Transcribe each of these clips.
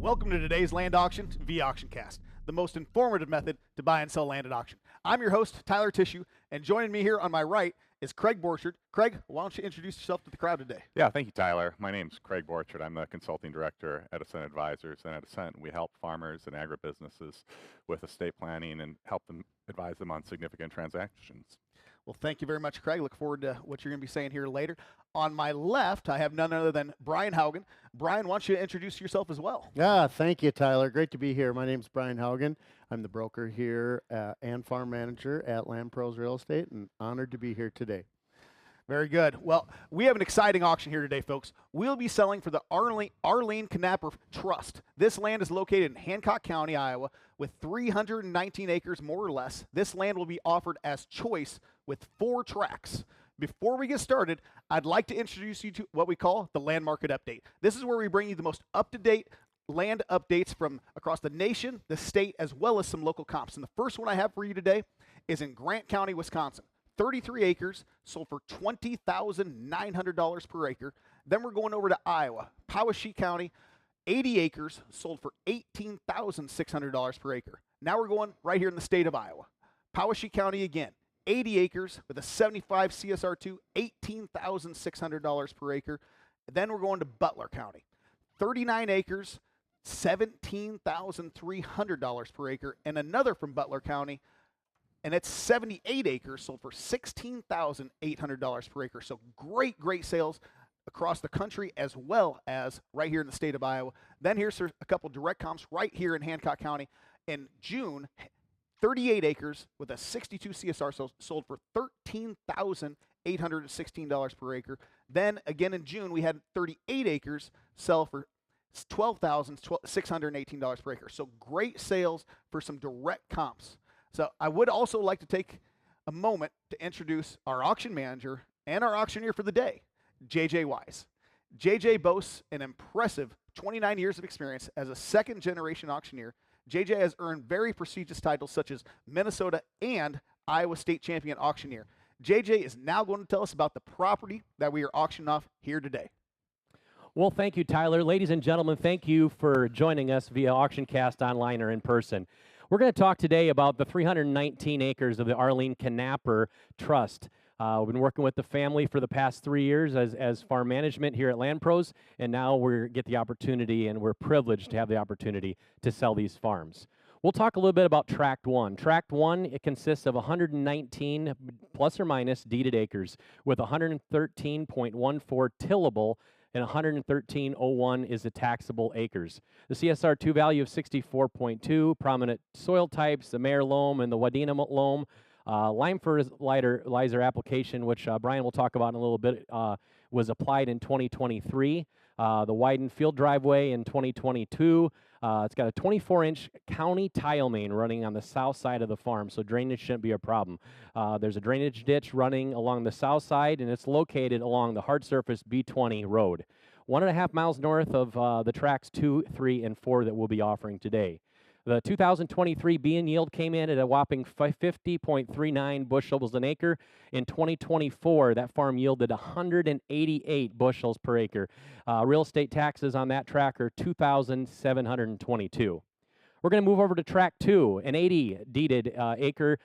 Welcome to today's land auction via AuctionCast, the most informative method to buy and sell land at auction. I'm your host, Tyler Tissue, and joining me here on my right is Craig Borchard. Craig, why don't you introduce yourself to the crowd today? Yeah, thank you, Tyler. My name's Craig Borchard. I'm the consulting director at Ascent Advisors. And at Ascent, we help farmers and agribusinesses with estate planning and help them advise them on significant transactions. Well, thank you very much, Craig. Look forward to what you're going to be saying here later. On my left, I have none other than Brian Haugen. Brian, why don't you introduce yourself as well? Yeah, thank you, Tyler. Great to be here. My name's Brian Haugen. I'm the broker here and farm manager at Land Pros Real Estate, and honored to be here today. Very good. Well, we have an exciting auction here today, folks. We'll be selling for the Arlene Knapper Trust. This land is located in Hancock County, Iowa, with 319 acres, more or less. This land will be offered as choice with 4 tracts. Before we get started, I'd like to introduce you to what we call the Land Market Update. This is where we bring you the most up-to-date land updates from across the nation, the state, as well as some local comps. And the first one I have for you today is in Grant County, Wisconsin. 33 acres, sold for $20,900 per acre. Then we're going over to Iowa, Poweshiek County, 80 acres, sold for $18,600 per acre. Now we're going right here in the state of Iowa, Poweshiek County again, 80 acres with a 75 CSR2, $18,600 per acre. Then we're going to Butler County, 39 acres, $17,300 per acre, and another from Butler County, and it's 78 acres, sold for $16,800 per acre. So great, great sales across the country as well as right here in the state of Iowa. Then here's a couple direct comps right here in Hancock County. In June, 38 acres with a 62 CSR sold for $13,816 per acre. Then again in June, we had 38 acres sell for $12,618 per acre. So great sales for some direct comps. So I would also like to take a moment to introduce our auction manager and our auctioneer for the day, JJ Wise. JJ boasts an impressive 29 years of experience as a second-generation auctioneer. JJ has earned very prestigious titles such as Minnesota and Iowa State Champion Auctioneer. JJ is now going to tell us about the property that we are auctioning off here today. Well, thank you, Tyler. Ladies and gentlemen, thank you for joining us via AuctionCast online or in person. We're going to talk today about the 319 acres of the Arlene Knapper Trust. We've been working with the family for the past 3 years as farm management here at Land Pros, and now we get the opportunity, and we're privileged to have the opportunity to sell these farms. We'll talk a little bit about Tract 1. Tract 1, it consists of 119 plus or minus deeded acres with 113.14 tillable, and 113.01 is the taxable acres. The CSR2 value of 64.2, prominent soil types, the Mayer loam and the Wadena loam. Lime fertilizer application, which Brian will talk about in a little bit, was applied in 2023. The widened field driveway in 2022. It's got a 24-inch county tile main running on the south side of the farm, so drainage shouldn't be a problem. There's a drainage ditch running along the south side, and it's located along the hard surface B20 road, 1.5 miles north of the tracks 2, 3, and 4 that we'll be offering today. The 2023 bean yield came in at a whopping 50.39 bushels an acre. In 2024, that farm yielded 188 bushels per acre. Real estate taxes on that tract are $2,722. We're going to move over to Tract 2, an 80 deeded acre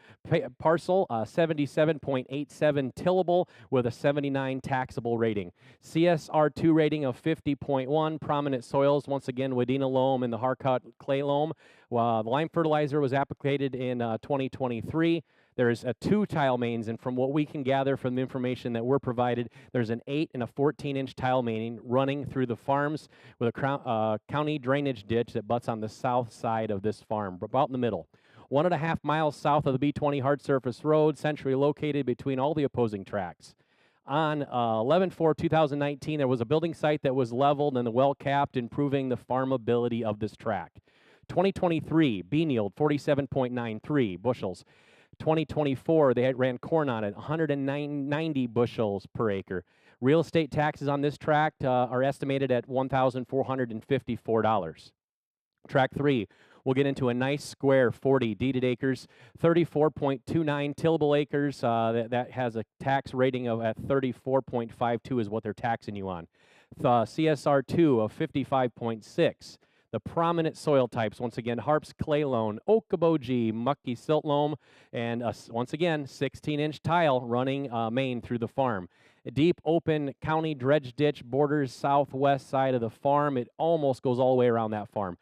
parcel, 77.87 tillable with a 79 taxable rating. CSR2 rating of 50.1, prominent soils, once again, Wadena loam and the Hancock clay loam. The lime fertilizer was applicated in 2023. There's 2 tile mains, and from what we can gather from the information that we're provided, there's an 8 and a 14-inch tile main running through the farms with a county drainage ditch that butts on the south side of this farm, about in the middle. 1.5 miles south of the B20 hard surface road, centrally located between all the opposing tracts. On 11/4/2019, there was a building site that was leveled and well capped, improving the farmability of this tract. 2023, bean yield 47.93 bushels. 2024, they ran corn on it, 190 bushels per acre. Real estate taxes on this tract are estimated at $1,454. Tract 3, we'll get into a nice square 40 deeded acres, 34.29 tillable acres. That has a tax rating of at 34.52 is what they're taxing you on. The CSR2 of 55.6. The prominent soil types, once again, Harps Clay Loam, Okoboji, Mucky Silt Loam, and once again, 16-inch tile running main through the farm. A deep open county dredge ditch borders southwest side of the farm. It almost goes all the way around that farm.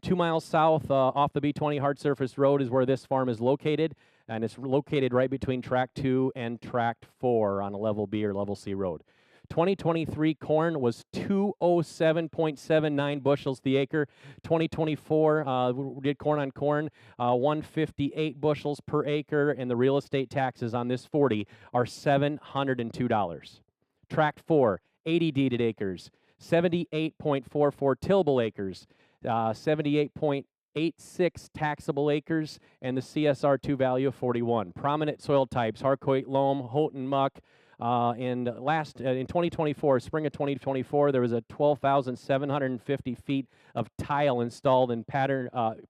2 miles south off the B20 hard surface road is where this farm is located, and it's located right between Track 2 and Track 4 on a Level B or Level C road. 2023 corn was 207.79 bushels the acre. 2024 we did corn on corn, 158 bushels per acre, and the real estate taxes on this 40 are $702. Tract 4, 80 deeded acres, 78.44 tillable acres, 78.86 taxable acres, and the CSR2 value of 41. Prominent soil types, Harcoit Loam, Houghton Muck. In 2024, spring of 2024, there was a 12,750 feet of tile installed and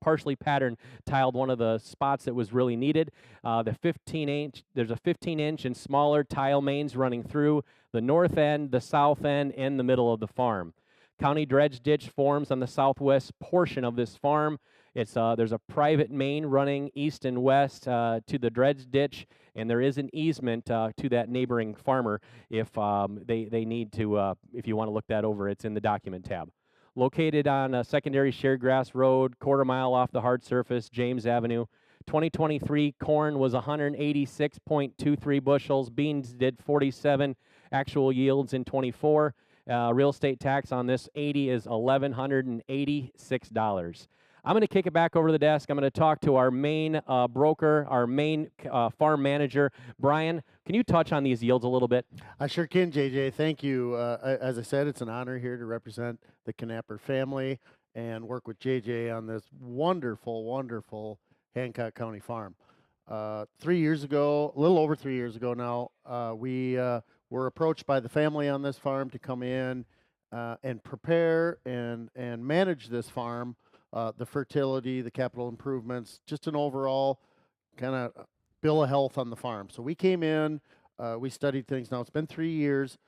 partially pattern tiled one of the spots that was really needed. There's a 15-inch and smaller tile mains running through the north end, the south end, and the middle of the farm. County dredge ditch forms on the southwest portion of this farm. There's a private main running east and west to the dredge ditch, and there is an easement to that neighboring farmer if they need to. If you want to look that over, it's in the document tab. Located on secondary shared grass road, quarter mile off the hard surface, James Avenue. 2023 corn was 186.23 bushels. Beans did 47. Actual yields in 24. Real estate tax on this 80 is $1,186. I'm going to kick it back over to the desk. I'm going to talk to our main broker, our main farm manager. Brian, can you touch on these yields a little bit? I sure can, JJ. Thank you. As I said, it's an honor here to represent the Knapper family and work with JJ on this wonderful, wonderful Hancock County farm. 3 years ago, a little over 3 years ago now, we were approached by the family on this farm to come in and prepare and manage this farm, the fertility, the capital improvements, just an overall kind of bill of health on the farm. So we came in, we studied things. Now it's been 3 years.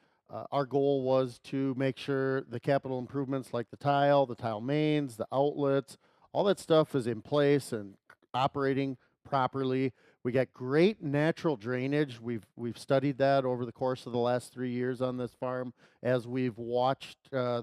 Our goal was to make sure the capital improvements like the tile mains, the outlets, all that stuff is in place and operating properly. We got great natural drainage. We've studied that over the course of the last 3 years on this farm as we've watched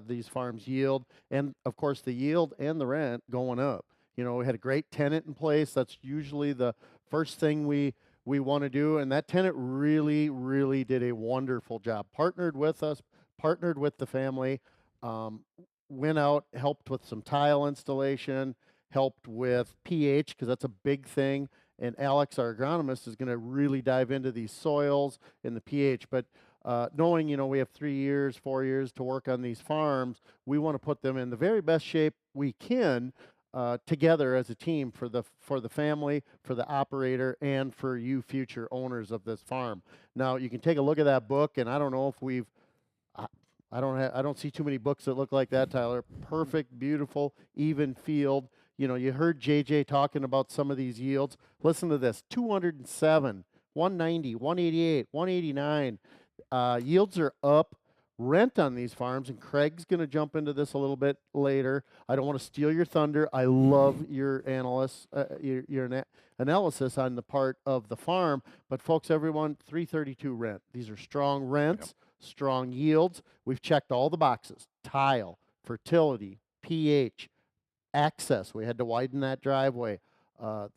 these farms yield, and of course the yield and the rent going up. You know, we had a great tenant in place. That's usually the first thing we want to do, and that tenant really did a wonderful job. Partnered with us, partnered with the family, went out, helped with some tile installation, helped with pH because that's a big thing. And Alex, our agronomist, is going to really dive into these soils and the pH. But knowing, you know, we have 3 years, 4 years to work on these farms, we want to put them in the very best shape we can together as a team for the family, for the operator, and for you future owners of this farm. Now, you can take a look at that book, and I don't know if we've I don't see too many books that look like that, Tyler. Perfect, beautiful, even field. You know, you heard JJ talking about some of these yields. Listen to this, 207, 190, 188, 189. Yields are up. Rent on these farms, and Craig's going to jump into this a little bit later. I don't want to steal your thunder. I love your analysis on the part of the farm. But folks, everyone, 332 rent. These are strong rents, strong yields. We've checked all the boxes: tile, fertility, pH, access. We had to widen that driveway.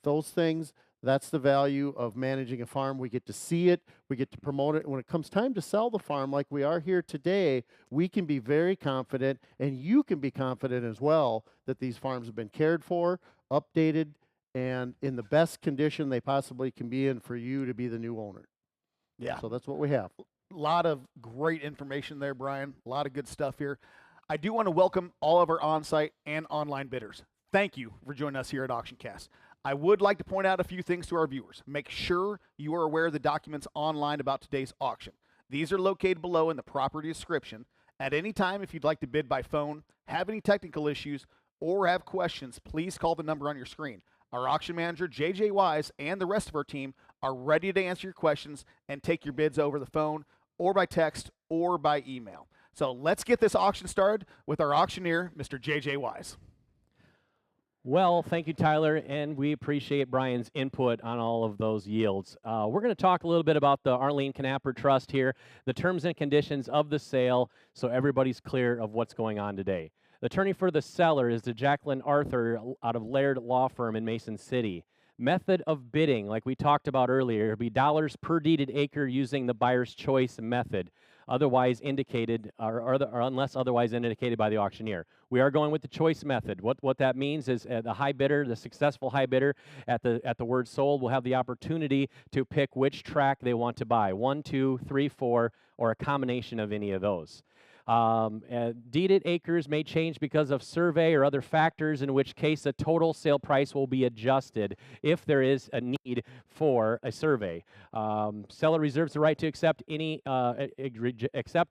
Those things, that's the value of managing a farm. We get to see it. We get to promote it. When it comes time to sell the farm like we are here today, we can be very confident, and you can be confident as well, that these farms have been cared for, updated, and in the best condition they possibly can be in for you to be the new owner. Yeah. So that's what we have. A lot of great information there, Brian. A lot of good stuff here. I do want to welcome all of our on-site and online bidders. Thank you for joining us here at AuctionCast. I would like to point out a few things to our viewers. Make sure you are aware of the documents online about today's auction. These are located below in the property description. At any time, if you'd like to bid by phone, have any technical issues, or have questions, please call the number on your screen. Our auction manager, JJ Wise, and the rest of our team are ready to answer your questions and take your bids over the phone or by text or by email. So let's get this auction started with our auctioneer, Mr. J.J. Wise. Well, thank you, Tyler, and we appreciate Brian's input on all of those yields. We're going to talk a little bit about the Arlene Knapper Trust here, the terms and conditions of the sale, so everybody's clear of what's going on today. The attorney for the seller is the Jacqueline Arthur out of Laird Law Firm in Mason City. Method of bidding, like we talked about earlier, will be dollars per deeded acre using the buyer's choice method, otherwise indicated or unless otherwise indicated by the auctioneer. We are going with the choice method. What that means is the high bidder, the successful high bidder at the word sold will have the opportunity to pick which tract they want to buy, 1, 2, 3, 4, or a combination of any of those. Deeded acres may change because of survey or other factors, in which case the total sale price will be adjusted if there is a need for a survey. Seller reserves the right to accept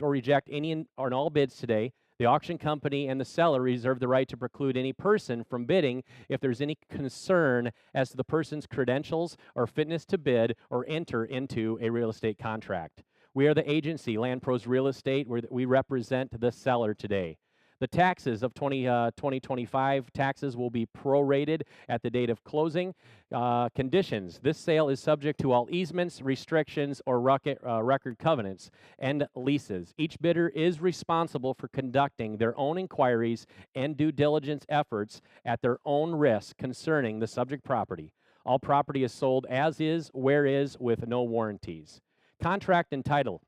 or reject any or all bids today. The auction company and the seller reserve the right to preclude any person from bidding if there's any concern as to the person's credentials or fitness to bid or enter into a real estate contract. We are the agency, Land Pros Real Estate, where we represent the seller today. The taxes of 2025 taxes will be prorated at the date of closing. Conditions: this sale is subject to all easements, restrictions, or record covenants and leases. Each bidder is responsible for conducting their own inquiries and due diligence efforts at their own risk concerning the subject property. All property is sold as is, where is, with no warranties. Contract and title.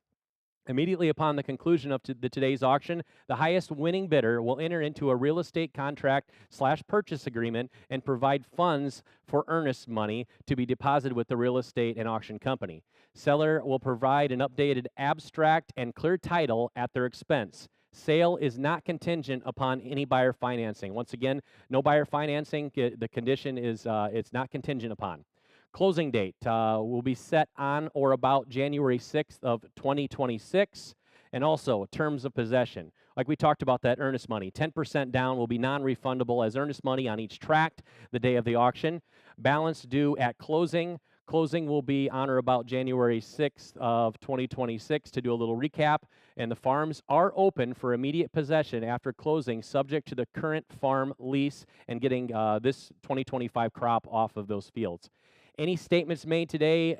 Immediately upon the conclusion of today's auction, the highest winning bidder will enter into a real estate contract / purchase agreement and provide funds for earnest money to be deposited with the real estate and auction company. Seller will provide an updated abstract and clear title at their expense. Sale is not contingent upon any buyer financing. Once again, no buyer financing. The condition is it's not contingent upon. Closing date will be set on or about January 6th of 2026. And also, terms of possession. Like we talked about that earnest money, 10% down will be non-refundable as earnest money on each tract the day of the auction. Balance due at closing. Closing will be on or about January 6th of 2026. To do a little recap, and the farms are open for immediate possession after closing, subject to the current farm lease and getting this 2025 crop off of those fields. Any statements made today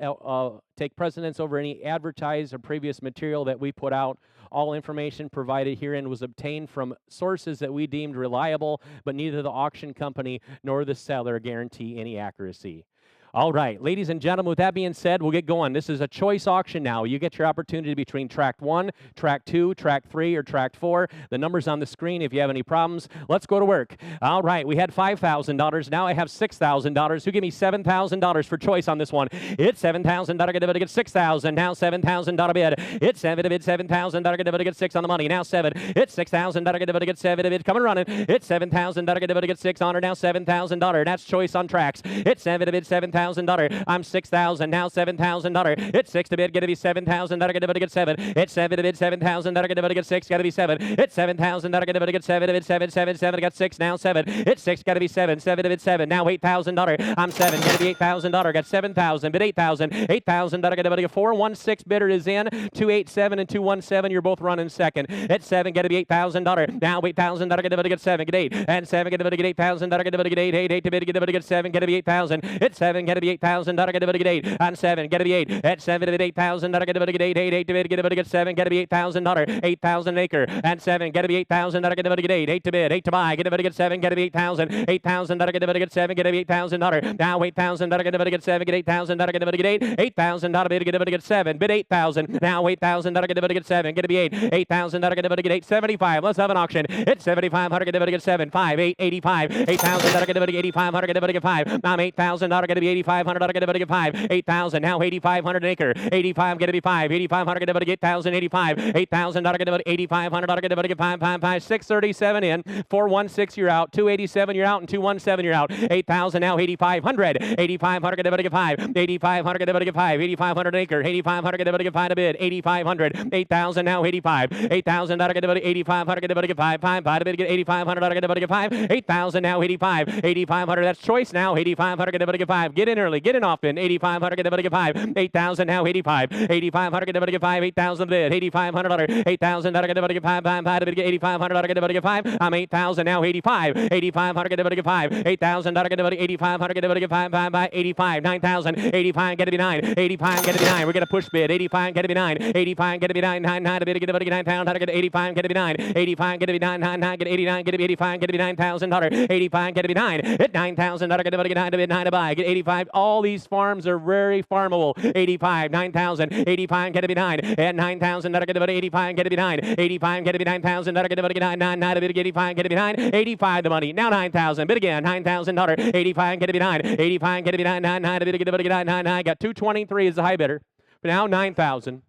take precedence over any advertised or previous material that we put out. All information provided herein was obtained from sources that we deemed reliable, but neither the auction company nor the seller guarantee any accuracy. All right, ladies and gentlemen, with that being said, we'll get going. This is a choice auction now. You get your opportunity between tract 1, tract 2, tract 3, or tract 4. The number's on the screen if you have any problems. Let's go to work. All right, we had $5,000. Now I have $6,000. Who give me $7,000 for choice on this one? It's $7,000. Get to get $6,000. Now $7,000 bid. It's $7 to bid $7,000. Get to get 6 on the money. Now 7. It's $6,000. Get to get 7 to bid. Coming running. It's $7,000. Get to get 6 on her. Now $7,000. That's choice on tracks. It's 7 to bid $7,000. I'm $6,000. Now $7,000. It's 6 to bid. Get to be $7,000. Get to get 7. It's 7 to bid $7,000. Get to get 6. Got to be 7. It's $7,000. Get to get 7 to bid 7. 7. 7. Got 6. Now 7. It's 6. Got to be 7. 7 to bid 7. Now $8,000. I'm 7. Got to be $8,000. Got 7,000. Bid 8,000. $8,000. Get to get 416 bidder is in. 287 and 217. You're both running second. It's 7. Got to be $8,000. Now $8,000. Get to get 7. Get 8 and 7. Get to get $8,000. Get to get 8. 8. 8 to bid. Get to get 7. Get to be 8,000. It's 7. Got to be $8,000. Get to get 8 on 7. Get to be 8 at 7 to bid $8,000. Get to get 8. 8. 8 to bid. Get to get 7. Get to be $8,000. 8,000 acre and 7. Get to be $8,000. Get to get 8. 8 to bid. 8 to buy. Get to get 7. Get to be 8,000. 8,000. Get to get 7. Get to be $8,000. Now $8,000. Get to get 7. Get 8,000. Get to get 8. $8,000. Bid. Get to get 7. Bid 8,000. Now $8,000. Get to get 7. Get to be 8. $8,000. Get to get 8. 75. Let's have an auction. It's 7,500. Get to get 7. 5. 8. 85. $8,000. Get to get 8,500. Get to get 5. Now $8,000. Get to be 8,500. Get to get 5. 8,000. Now 8,500 an acre. 85. Get to be 5. 8,500. Get to get 8,000. 85. 8,000. Get to get 8,500. Get to get 5. 5. 5. 637 in. 416. You're out. 287. You're out. And 217. You're out. 8,000. Now 8,500. 8,500. Get to get 5. 8,500. Get to get 5. 8,500 an acre. 8,500. Get to get 5 to bid. 8,500. 8,000. Now 85. 8,000. Get to get 8,500. Get to get 5. 5. 5 to bid. Get 8,500. Get to get 5. 8,000. Now 85. 8,500. That's choice now. 8,500. Get to get 5. Get Get in early. Get in often. 8,500. Get the get 5. 8,000 now. 85. 8,500. Get the get 5. 8,000 bid. 8,500. 8,000. Get the get 5. 8,500. Get the get 5. I'm 8,000 now. 85. 8,500. Get the get 5. 8,000. Get the 8,500. Get the get 5. 85. 9,000. 85. Get to be 9. 85. Get to be 9. We're gonna push bid. 85. Get to be 9. 85. Get to be 9. 9 to bid. Get the 9,000. Get 85. Get to be 9. 85. Get to be 9. 9 get 89. Get to be 85. Get to be $9,000. 85. Get to be 9. Hit 9,000. Get to be 9 to bid. 9 to buy. Get 85. All these farms are very farmable. 85. 9,000. 85. Get to be 9. And 9,000. Get to be 85. Get to be 9. 85. Get to be 9,000. Get to be 9. 9 to bid. Get 85. Get to be 9. 85 the money. Now 9,000. Bid again. $9,000. 85. Get to be 9. 85. Get to be 9. 9 to bid. Get to be 9. 9. Got 223 is the high bidder. But now 9,000.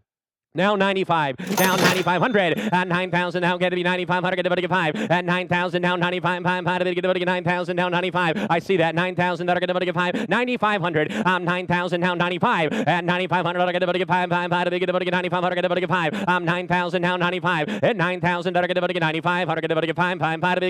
Now 95, now 9,500, and 9,000, now get to be 9,500, get to be 5, and 9,000, now 95, get to be 9,000, now 95, I see that, 9,000, get to be 5, 9,500, 9,000, now 95, and 9,500, get to be 5, get to be 9,500, get to be 5, 9,000, now 95, and 9,000, get to be 95, get to be 5,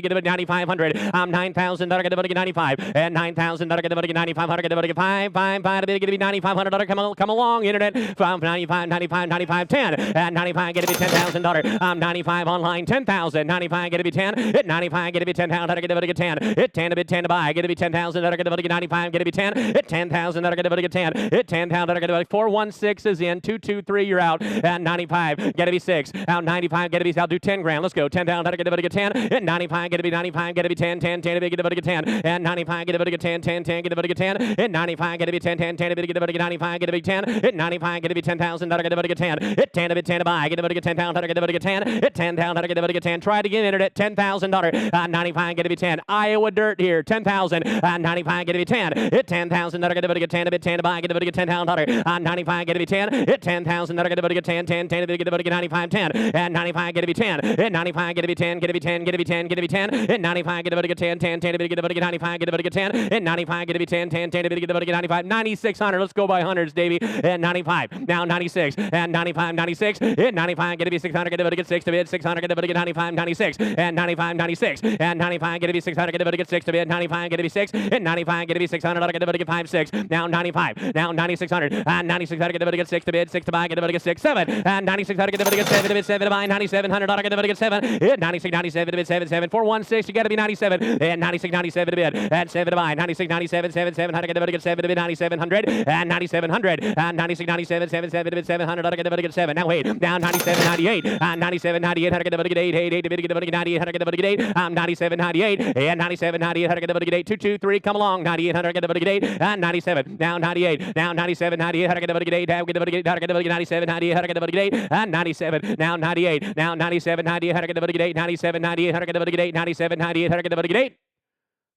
get to be 9,500, 9,000, get to be 95, and 9,000, get to be 9,500, get to be 5, get to be 9,500, come along, internet, 95, 95, 95, 10, and 95 get to be $10,000. 95 online 10,000. 95 get to be 10. Hit 95 get to be 10,000. Get to be 10. Hit 10 to be 10 to buy. Get to be 10,000. Get to be 95 get to be 10. Hit 10,000. Get to be 10. Hit 10,000. Get to be 416 is in 223 you're out. And 95 get to be 6. Out 95 get to be. I'll do 10 grand. Let's go 10,000. Get to be 10. Hit 95 get to be 95 get to be 10 10 10 get to be 10. And 95 get to be 10 10 10 get to be 10. Hit 95 get to be 10 10 10 get to be 95 get to be 10. Hit 95 get to be 10,000. Get to be 10. Hit 10 to be 10 to buy. Get to be 10,000. Get to be 10. Hit 10,000. Get to be 10. Try it again. Internet. $10,000. 95. Get to be 10. Iowa dirt here. 10,000. 95. Get to be 10. Hit 10,000. Get to be 10 to bid 10 to buy. Get to be 10,000. 95. Get to be 10. Hit 10,000. Get to be 10 10 10 get to be 95 10. And 95. Get to be 10. Hit 95. Get to be 10. Get to be 10. Get to be 10. Get to be 10. Hit 95. Get to be 10 10 10 get to be 95. Get to be 10. Hit 95. Get to be 10 10 10 get to be 95. 9,600. Let's go by hundreds, Davey. And 95. Now 96. And 95. 96. Hit 95. Get to be 600. Get to be 6 to bid 600. Get to be 95. 96. And 95. 96. And 95. Get to be 600. Get to be 6 to bid 95. Get to be 6. And 95. Get to be 600. Get to be 5 6. Now 95. Now 9,600. And 9,600. Get to be 6 to bid 6 to buy. Get to be 6 7. And 9,600. Get to be 7 to bid 7 to buy. 9,700. Get to be 7. Hit 96. 97 to bid 7 7. 416. You got to be 97. And 96. 97 to bid. And 7 to buy. 96. 97 7 700. Get to be 7 to bid 9,700. And 9,700. And 96. 97 7 7 to bid 700. Get to be 7. Now wait. Now 97. 98. 97, 98, how to get the 8, 8, 8, to get the 98, how to get the 8, 97, 98, and 97, 98, how to get the 8, 2, 2, 3, come along, 98, how to get the 8, and 97, now 98, now 97, 98, how to get the 8, how to get the 8, how to get the 97, 98, how to get the 8, and 97, now 98, now 97, 98, how to get the 8, 97, 98, how to get the 8, 97, 98, how to get the 8.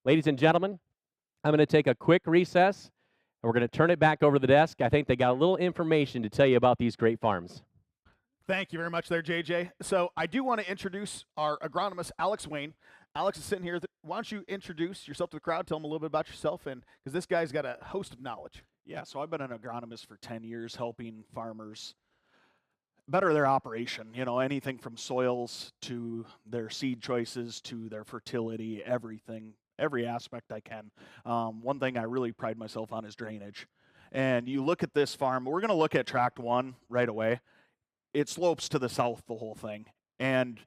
Ladies and gentlemen, I'm going to take a quick recess, and we're going to turn it back over to the desk. I think they got a little information to tell you about these great farms. Thank you very much there, JJ. So I do want to introduce our agronomist, Alex Wayne. Alex is sitting here. Why don't you introduce yourself to the crowd, tell them a little bit about yourself, and because this guy's got a host of knowledge. Yeah, so I've been an agronomist for 10 years, helping farmers better their operation, you know, anything from soils to their seed choices to their fertility, everything, every aspect I can. One thing I really pride myself on is drainage. And you look at this farm, we're going to look at tract 1 right away. It slopes to the south, the whole thing. And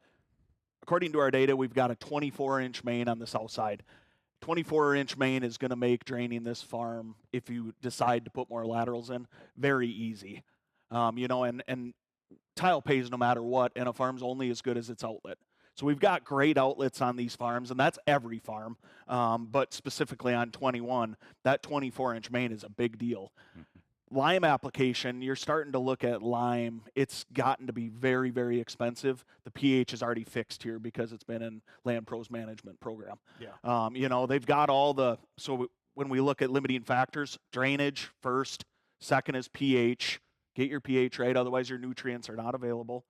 according to our data, we've got a 24-inch main on the south side. 24-inch main is going to make draining this farm, if you decide to put more laterals in, very easy. You know, and tile pays no matter what, and a farm's only as good as its outlet. So we've got great outlets on these farms, and that's every farm. But specifically on 21, that 24-inch main is a big deal. Lime application, you're starting to look at lime. It's gotten to be very, very expensive. The pH is already fixed here because it's been in Land Pro's management program. Yeah. You know, they've got all the, so when we look at limiting factors, drainage first, second is pH. Get your pH right, otherwise your nutrients are not available.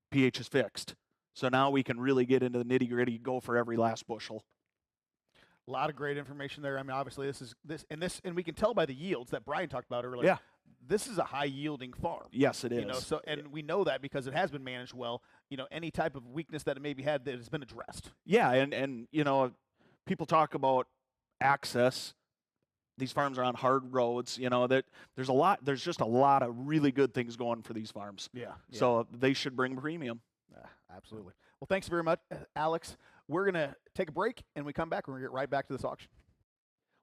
pH is fixed. So now we can really get into the nitty-gritty, go for every last bushel. A lot of great information there. I mean, obviously, and we can tell by the yields that Brian talked about earlier. Yeah. This is a high-yielding farm. Yes, it is. You know, so, and we know that because it has been managed well. You know, any type of weakness that it maybe had that has been addressed. Yeah, and you know, people talk about access. These farms are on hard roads. You know, that there's just a lot of really good things going for these farms. Yeah. So they should bring premium. Absolutely. Well, thanks very much, Alex. We're going to take a break, and we come back, we're going to get right back to this auction.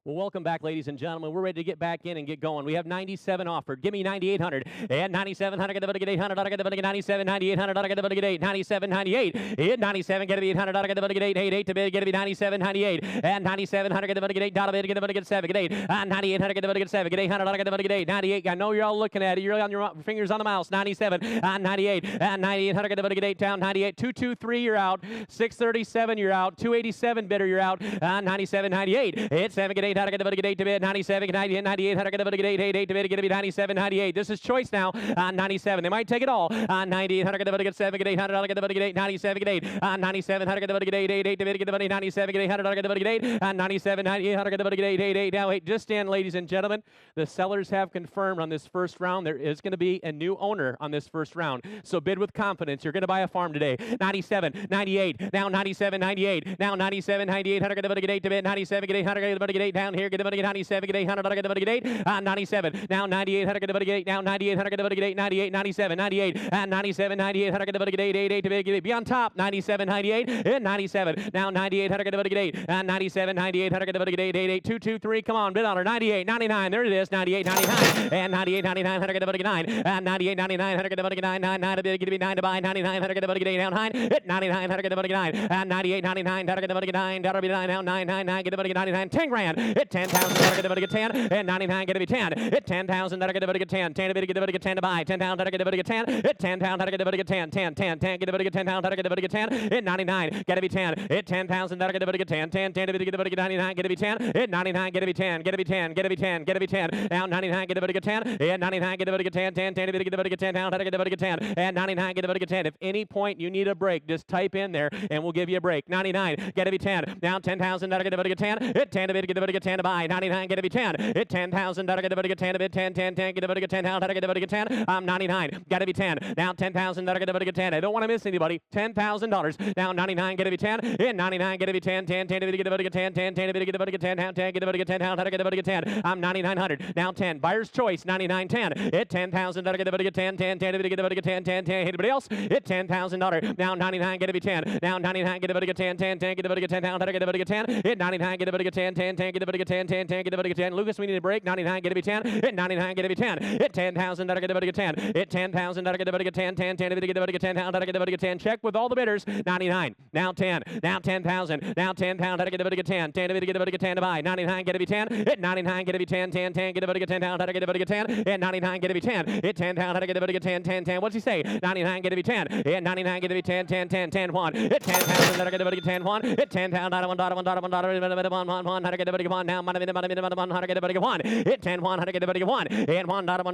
Well, welcome back, ladies and gentlemen. We're ready to get back in and get going. We have 97 offered. Give me 9,800 and 9,700. Get the 800. I get the 97, 9,800. I get the 8, 97, 98. And 97. Get the 800. I get the 8, 8 to bid. Get the 97, 98 and 9,700. Get the 8 dollar bid. Get the 7. Get 8 and 9,800. Get the 7. Get 800. I get the 8, 98. I know you're all looking at it. You're on your fingers on the mouse. 97 and 98 and 9,800. Get the 8 down. 98. 223. You're out. 637. You're out. 287 bidder. You're out. 97, 98. It's 7. Get 8. I get the 8 to bid. 97, 98, 98. How to get the 8, 8 to bid. Get to be 97, 98. This is choice now on 97. They might take it all on 98. How to get the 7, get 800. How to get the 8, 97, get 8 on 97. How to get the 8, 8 to bid. Get the 97, get 800. How to get the 8 on 97, 98. How to get the 8, 8, 8. Now, wait, just in, ladies and gentlemen, the sellers have confirmed on this first round there is going to be a new owner on this first round. So bid with confidence. You're going to buy a farm today. 97, 98. Now 97, 98. Now 97, 98. How to get the 8 to bid. 97, get 800. Get the 8 down here. Get the 97, get 800, I get the 8, 97, now 98, how to get the 8, now 98, how to get the 8, 98, 97, 98, and 97, 98, how to get the 8, 8, 8 to be on top, 97, 98, and 97, now 98, how to get the 8, and 97, 98, how to get the 8, 8, 8, 2, 2, 3, come on, bid on her, 98, 99, there it is, 98, 99, and 98, 99, how to get the 9, and 98, 99, how to get the 9, 9, 9 to be 9 to buy, 99, how to get the 8 down high, 99, how to get the 9, and 98, 99, how to get the 9, that'll be 9, now 9, 9, 9, get the 99, 10 grand, hit 10,000, how to get the 10, and 99, get to be 10, hit 10,000, that'll get the 10, 10 to be get the 10 to buy, 10 pound, that'll get the 10, hit 10 pound, that'll get the 10, 10, 10, 10, get the 10 pound, that'll get the 10, hit 99, get to be 10, hit 10,000, that'll get the 10, 10, 10 to be get the 99, get to be 10, hit 99, get to be 10, get to be 10, get to be 10, get to be 10, now 99, get the 10, hit 99, get the 10, 10, 10 to be get the 10 pound, that'll get the 10, and 99, get the 10. If any point you need a break, just type in there and we'll give you a break. 99, get to be 10, now 10,000, that'll get the 10, hit 10 to be get the 10 to buy, 99, get to be 10, hit 10,000, that'll get the 10 to bid, 10, 10, 10, get the 10, that'll get the 10, I'm 99, got to be 10, now 10,000, that'll get the 10, I don't want to miss anybody, $10,000, now 99, get to be 10, hit 99, get to be 10, 10, 10 to get the 10, 10, 10 to get the 10, now 10, get the 10, that'll get the 10, I'm 9,900, now 10, buyer's choice, 99, 10, hit 10,000, that'll get the 10, 10, 10 to get the 10, 10, 10, anybody else, hit $10,000, now 99, get to be 10, now 99, get the 10, 10, 10, get the 10, that'll get the 10, hit 99, get the 10, 10, 10, get the 10, 10, 10, get the 10, Lucas, we need a break, 99, get to be 10, hit 99, get to be 10, hit 10,000, that'll get the 10, hit 10,000, that'll get the 10, 10, 10 to get the 10, that'll get the 10, check with all the bidders, 99, now 10, now 10,000, now 10 pound, that'll get the 10, 10 to get the 10 to buy, 99, get to be 10, hit 99, get to be 10, 10, 10, get the 10 pound, that'll get the 10, hit 99, get to be 10, hit 10 pound, that'll get the 10, 10, 10, what's he say, 99, get to be 10, hit 99, get to be 10, 10, 10, 10, 1, hit 10,000, that'll get the 10, 1, hit 10 pound, $1, $1, how to get the 1, now, how to get the 1, hit 10, 1, how to get the 1, and $1, $1,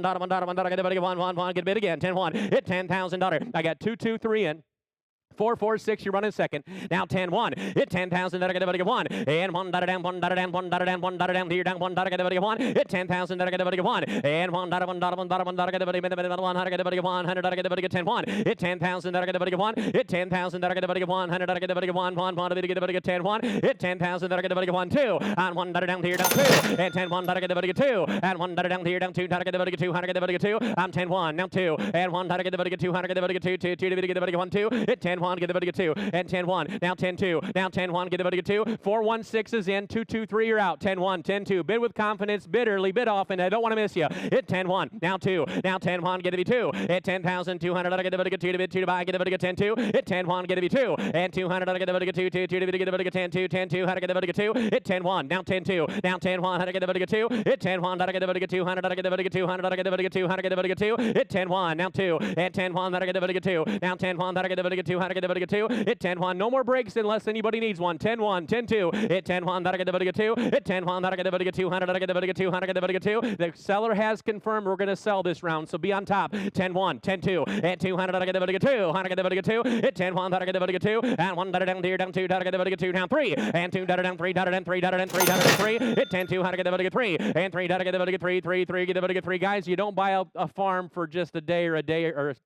get the 1, get a bid again, 10, 1, hit $10,000, I got 2, 2, 3 in. 4, 4, 6, you're running second. Now 10, 1. Hit 10,000, that'll get the 1. And 1, down, 1, down, 1, down, 1, down, here, down, 1, get the 1. Hit 10,000, that'll get the 1. And 1, 1, get the 1, get the 100, get the 10, 1. Hit 10,000, that'll get the 1. Hit 10,000, that'll get the 100, get the 1, 1, to get the 10, 1. Hit 10,000, that'll get the 1, 2. And 1, down, here, down 2. And 10, 1, that'll get the 2. And 1, down, here, down 2, that'll get the 2, get the 2. I'm 10, 1, now 2. And 1, get the 2, get the 2, 2, to get the 1, 2. Hit 10, 1, get the 2. And 10, 1, now 10, 2, now 10, 1, get the 2, 4, 1, 6 is in, 2, 2, 3, you're out, 10, 1, 10, 2, bid with confidence, bid early, bid often, I don't want to miss you, hit 10, 1, now 2, now 10, 1, get the 2, hit 10,200, I get the 2 to bid 2 to buy, get the 10, 2, hit 10, 1, get the 2, and 200, I get the 2, 2, 2 to bid, get the 10, 2, 10, 2, how to get the 2, hit 10, 1, now 10, 2, now 10, 1, how to get the 2, hit 10, 1, I get the 200, I get the 200, I get the 2, how to get the 2, hit 10, 1, now 2, and 10, 1, I get the 2, now 10, 1, I get the 2, how to get the 2, hit 10, 1, no more breaks unless anybody needs one. 10, 1, 10, 2, hit 10, 1, that'll get the 2, hit 10, 1, that'll get the 200, that'll get the 200, get the 2. The seller has confirmed we're going to sell this round, so be on top. 10, 1, 10, 2, and 200, that'll get the 2, 100, get the 2, hit 10, 1, that'll get the 2, and 1, down, here, down 2, that'll get the 2, down 3, and 2, down 3, down 3, down 3, down 3, hit 10, 2, how to get the 3, and 3, that'll get the 3, 3, 3, get the 3. Guys, you don't buy a farm for just a day or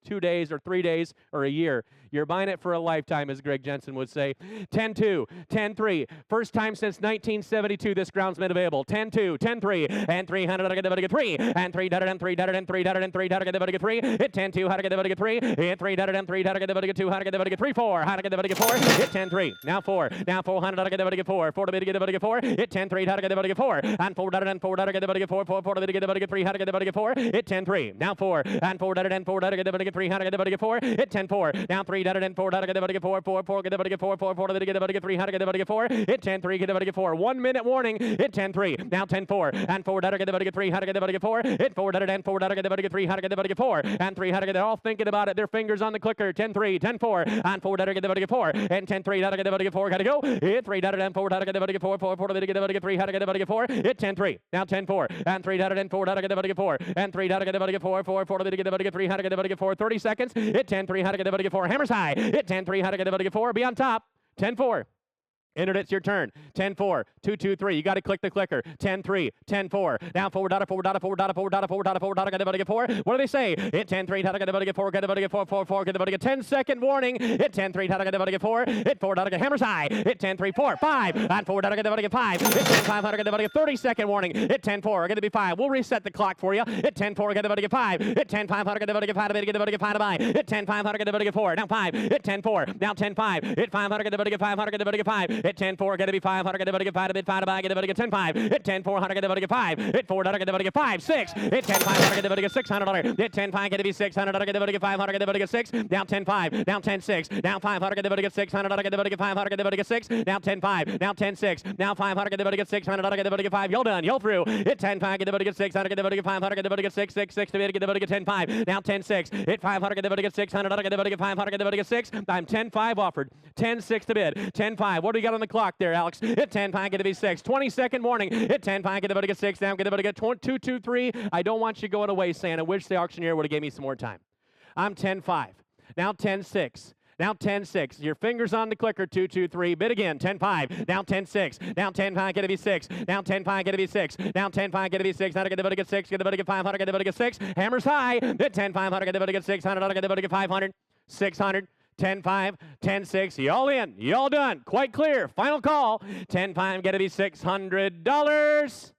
2 days or 3 days or a year. You're buying it for a lifetime, as Greg Jensen would say. 10-2, 10-3. First time since 1972 this ground's been available. 10-2, 10-3, and 300 get the 3, and 3 and 3 and 3 and 3 get the 3. Hit 10-2, how to get the 3, hit 3 and 3 how to get the 2, how to get the 3, 4, how to get the 4, hit 10-3. Now 4, now 400 how to get the 4, 4 to get the 4, hit 10-3 how to get the 4, and 4 and 4 how to get the 4, 4 to get the 3 how to get the 4, hit 10-3. Now 4, and 4 and 4 how to get the 3 how to get the 4, hit 10-4. Now 3 and 4 how to get the 4, 4 get the 4, 4 to get the 3 how to get the 4, hit 10-3 get the 4. 1 minute warning. Hit 10-3. Now 10-4 and 4 how to get the 3 how to get the 4, hit 4 and 4 how to get the 3 how to get the 4, and 3 how to get. They're all thinking about it. Their fingers on the clicker. 10-3, 10-4, and 4 how to get the 4, and 10-3 how to get the 4. Gotta go. Hit 3 and 4 how to get the 4, 4 to get the 3 how to get the 4, hit 10-3. Now 10-4 and 3 and 4 how to get the 4, and 3 how to get the 4, 4 to get the 3 how to get the 4. 30 seconds. Hit 10-3 how to get the 4. Hammers high. Hit 10-3 how to get the 4. Be on top. 10-4. Enter it, it's your turn. 10-4, 2-2-3. You got to click the clicker. 10-3, 10-4. Now forward, data, forward, data, forward, data, forward, data, forward, data, forward, data, get the 4. What do they say? Hit 10-3, how to get the 4, get the 4, 4, 4, get the 10-second warning. Hit 10-3, how to get the 4. Hit forward, data, hammers high. Hit 10-3, 4, 5. And forward, data, get the 5. Hit 10-5, how to get the 30-second warning. Hit 10-4, get the 5. We'll reset the clock for you. Hit 10-4, get the 5. Hit 10-5, how to get the 5, get the 5 to buy. Hit 10-5, how to get the 4. Now 5. Hit 10-4. Now 10-5. Hit 5, how to get the 5, how to get the 5. Hit 10-4, get the 5, how to get the 5 to bid 5 to buy, get the 10-5. Hit 10-4, how to get the 5. Hit 4, how to get the 5, 6. Hit 10-5, how to get the 600. Hit 10-5, get the 600, how to get the 5, how to get the 6. Now 10-5, now 10-6. Now 5, how to get the 600, how to get the 5, how to get the 6. Now 10-5, now 10-6. Now 5, how to get the 600, how to get the 5. You're done, you're through. Hit 10-5, get the 6, how to get the 5, how to get the 6, 6, 6 to bid, get the 10-5. Now 10-6. Hit 5, how to get the 600, how to get the 5, how to get the 6. I'm 10-5 offered. 10-6 to bid. 10-5. What do you got on the clock there, Alex? Hit 10-5, get the 6. 20-second warning. Hit 10-5, get the 6. Now get the 2-2-3. I don't want you going away saying, I wish the auctioneer would have gave me some more time. I'm 10-5. Now 10-6. Now 10-6. Your fingers on the clicker. 2-2-3. Bid again. 10-5. Now 10-6. Now 10-5. Get to be 6. Now 10-5. Get to be 6. Now 10-5. Get to be 6. How to get the get 6. Get the get 500. Get the get 6. Hammers high. Hit 10-5. How to get the get 600. How to get the get 500. 600. 10-5, 10-6, y'all in, y'all done, quite clear, final call, 10-5, get to be $600.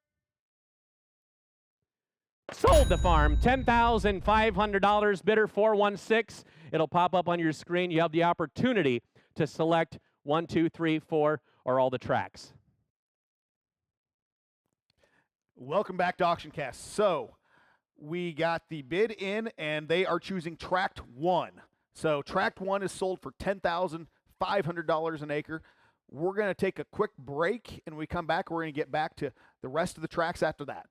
Sold the farm, $10,500, bidder 416. It'll pop up on your screen. You have the opportunity to select 1, 2, 3, 4, or all the tracks. Welcome back to AuctionCast. So we got the bid in, and they are choosing Tract 1. So Tract 1 is sold for $10,500 an acre. We're going to take a quick break, and when we come back, we're going to get back to the rest of the tracks after that.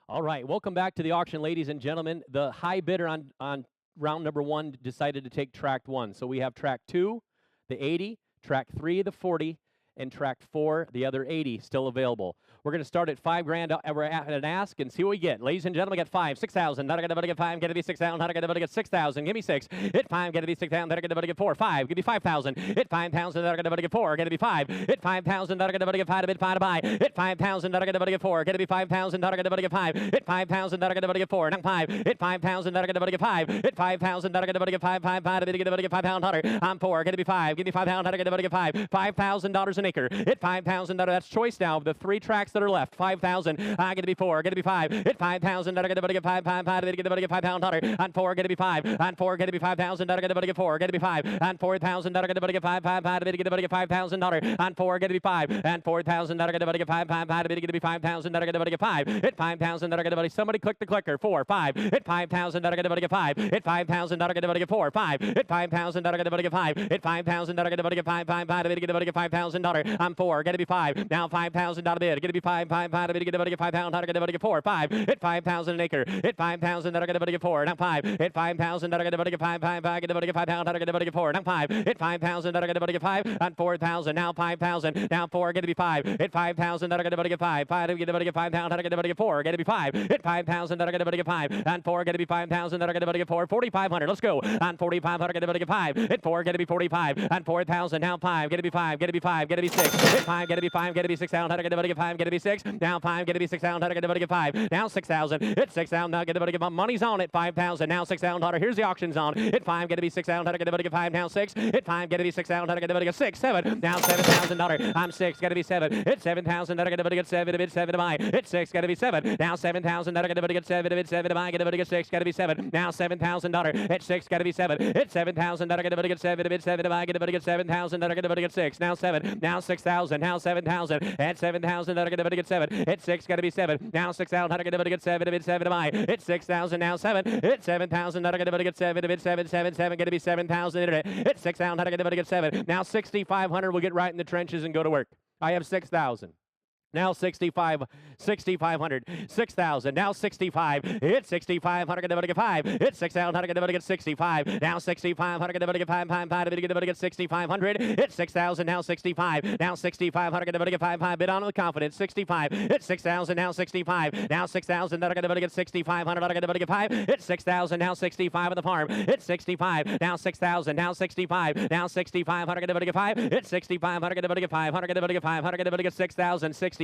All right, welcome back to the auction, ladies and gentlemen. The high bidder on round number 1 decided to take Tract 1. So we have Tract 2, the 80, Tract 3, the 40, and Tract 4, the other 80, still available. We're going to start at $5,000 at an ask and see what we get. Ladies and gentlemen, get 5, 6,000. How to get the get 5? Get to be 6,000. How to get the get 6,000? Give me 6. Hit 5. Get to be 6,000. How to get the get 4? 5. Give me 5,000. Hit 5,000. How to get the get 4? Get to be 5. Hit 5,000. How to get the get 5 to bid 5 to buy. Hit 5,000. How to get the get 4? Get to be 5,000. How to get the get 5? Hit 5,000. How to get the get 4? Now 5. Hit 5,000. How to get the get 5? Hit 5,000. How to get the get 5? 5 to get the get 5,000. I'm 4. Get to be 5. Give me 5,000. How to get the get 5? $5,000 an acre. Hit 5,000. That's choice now of the 3 tracks that are left. 5,000. I get to be 4. Get to be 5. Hit 5,000. I get to get 5. 5 to get the get 5,000. On 4. Get to be 5. On 4. Get to be 5,000. I get to get 4. Get to be 5. On 4,000. I get to get 5. 5 to get the get $5,000. On 4. Get to be 5. And 4,000. I get to get 5. 5 to get to be 5,000. I get to get 5. Hit 5,000. I get to somebody click the clicker. 4. 5. Hit 5,000. I get to get 5. Hit 5,000. I get to get 4. 5. Hit 5,000. I get to get 5. Hit 5,000. I get to get 5. 5 to get the get $5,000. On 4. Get to be 5. Now 5,000 bid. Get to be 5. 5 to get the get 5,000. How to get the get 4. 5. Hit 5,000 an acre. Hit 5,000. I get the get 4. Now 5. Hit 5,000. I get the get 5. 5 I get the get 5,000. How to get the get 4. Now 5. Hit 5,000. I get the get 5. On 4,000. Now 5,000. Now 4. Get to be 5. Hit 5,000. I get the get 5. 5 to get the get 5,000. How to get the get 4. Get to be 5. Hit 5,000. I get the get 5. On 4. Get to be 5,000. I get the get 4. 4,500. Let's go. On 45. How to get the get 5. Hit 4. Get to be 45. On 4,000. Now 5. Get to be 5. Get to be 5. Get to be be 6. Hit 5, gotta be 5, gotta be 6,000, gotta get 5, gotta be 6. Now 5, gotta be 6,000, gotta get 5. Now 6,000. Hit 6,000, now gotta get money's on it. 5,000. Now 6,000. Here's the auction's on. Hit 5, gotta be 6,000, gotta get 5. Now 6. Hit 5, gotta be 6,000, gotta get 6. 7. Now $7,000. I'm 6, gotta be 7. Hit 7,000, gotta get 7. Bid 7 to buy. Hit 6, gotta be 7. Now 7,000, gotta get 7. Bid 7 to buy. Gotta get 6, gotta be 7. Now $7,000. Hit 6, gotta be 7. Hit 7,000, gotta get 7. Bid 7 to buy. Gotta get 7,000, gotta get 6. Now 7. Now 6,000. Now 7,000. Hit 7,000, gotta get 7. Hit 6, gotta be 7. Now 6,000, gotta get 7. Bid 7 to buy. Hit 6,000. Now 7. Hit 7,000, gotta get 7. Bid 7, gotta be 7,000. Internet. Hit 6,000, gotta get 7. Now 6,500. We'll get right in the trenches and go to work. I have 6,000. Now 6,500, 6,000, now 65, hit 6,500, get 5, hit 6,000, get 65, now 6,500, get 5, 5, get 6,500, hit 6,000, now 65, now 6,500, get 5, bid on with confidence, 65, hit 6,000, now 65, now 6,000, get 6,500, get 5, hit 6,000, now 65 on the farm, hit 65, now 6,000, now 65, now 6,500, get 5, hit 6,500, get 500, get 6,000, 65,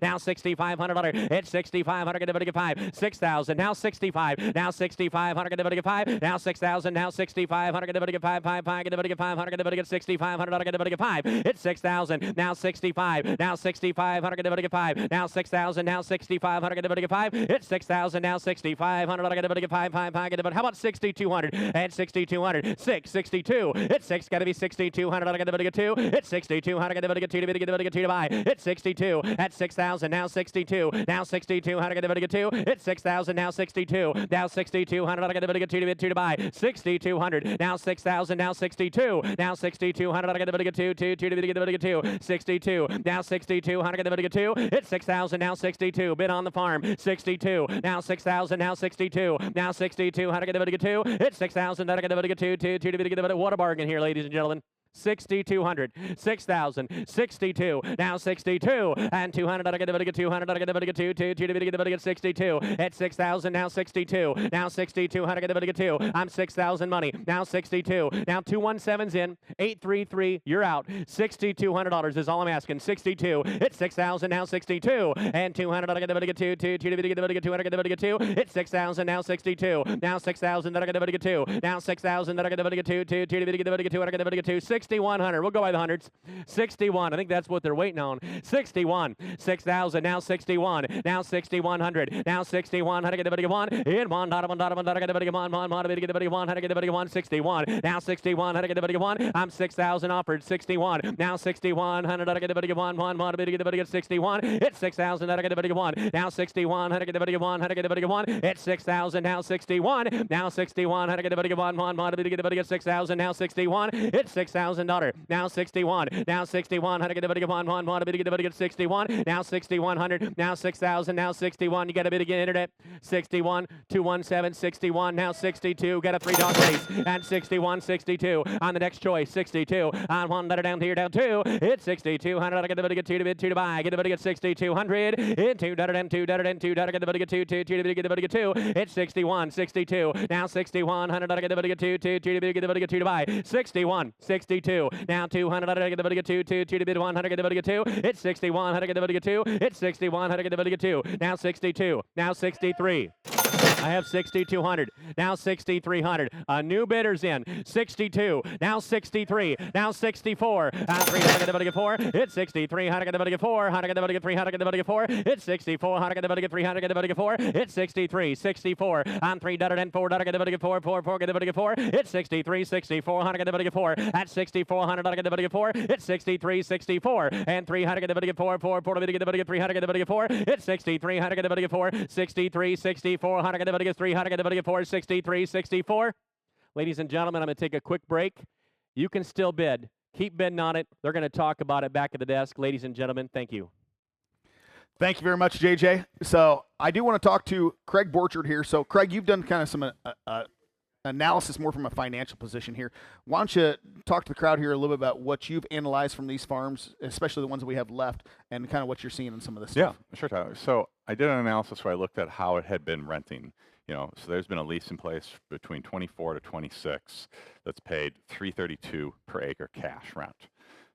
now $6,500. Hit 6,500. Get 5. 6,000. Now 65. Now 6,500. Get 5. Now 6,000. Now 6,500. Get 5. 5. Get 500. Get 6,500. Get 5. Hit 6,000. Now 65. Now 6,500. Get 5. Now 6,000. Now 6,500. Get 5. Hit 6,000. Now 6,500. Get 5. 5. How about 6,200? And 6,200. 6. 62. Hit 6. Got to be 6,200. Get 2. Hit 6,200. Get 2 to buy. Hit 62. At 6,000, now 62, now 6,200, get 2, hit 6,000, now 62, now 6,200, get 2 to buy, 6,200, now 6,000, now 62, now 6,200, get 2, 2 to get 2, 62, now 6,200, get 2, hit 6,000, now 62, bid on the farm, 62, now 6,000, now 62, now 6,200, get 2, hit 6,000, get 2, 2 to get what a bargain here, ladies and gentlemen. 6,200, 6,000, 62, now 62, and 200, get 200, get 2, 2 to get 62, at 6,000, now 62, now 6,200, get 2, I'm 6,000 money, now 62, now 217's in, 833, you're out, $6,200 is all I'm asking, 62, it's 6,000, now 62, and 200, get 2, 2 to get 200, get 2, it's 6,000, now 62, now 6,000, get 2, now 6,000, get 2, 2 to get 200, get 2, 6,100. We'll go by the hundreds. 61. I think that's what they're waiting on. 61. 6,000. Now 61. Now 6,100. Now 6,100. Get the 1. In 1. Get the 1. 61. Now 61. Get the 1. I'm 6,000 offered. 61. Now 6,100. Get the 1. 61. It's 6,000. Get the 1. Now 61. Get the 1. Get the 1. It's 6,000. Now 61. Now 61. Get the 1. 6,000. Now 61. It's 6,000. Now 61. Now 61. How to get the 1. 61. Now 6,100. Now 6,000. Now 61. You got a bid again, internet. 61. 217. 61. Now 62. Got a $3 race. And 61. 62. On the next choice. 62. On one letter down here. Down 2. It's 6,200. I get the bid again. 2 to bid. 2 to buy. Get the bid again. 6,200. In 2. And 2. And 2. Get the bid again. 2. 2 to get the bid again. 2. It's 61. 62. Now 6,100. I get the bid again. 2. 2 to get the bid again. 2 to buy. 61. 62. Now 200, I get the bid 2, 2 to bid 100, get the bid 2. It's 61, I get the bid 2. It's 61, I get the bid 2. Now 62. Now 63. I have 6,200. Now 6,300. A new bidder's in. 62. Now 63. Now 64. 300 get the bid 4. It's 63. 100 get the bid 4. 100 get the bid 300 get the bid 4. It's 64. 100 get the bid 300 get the bid 4. It's 63. 64. On 3 and 4 get the bid 4. 4 get the bid 4. It's 63. 64. 100 get the bid 4. At 6,400 get the bid 4. It's 63. 64. And 300 get the bid 4. 4 get the bid 300 get the bid 4. It's 63. 100 get the bid 4. 63. 64. 100 get the bid 300 get the bid 4. 63. 64. Ladies and gentlemen, I'm going to take a quick break. You can still bid. Keep bidding on it. They're going to talk about it back at the desk. Ladies and gentlemen, thank you. Thank you very much, JJ. So I do want to talk to Craig Borchard here. So Craig, you've done kind of some analysis more from a financial position here. Why don't you talk to the crowd here a little bit about what you've analyzed from these farms, especially the ones that we have left, and kind of what you're seeing in some of this stuff. Yeah, sure, Tyler. So I did an analysis where I looked at how it had been renting. So there's been a lease in place between 24 to 26 that's paid $332 per acre cash rent.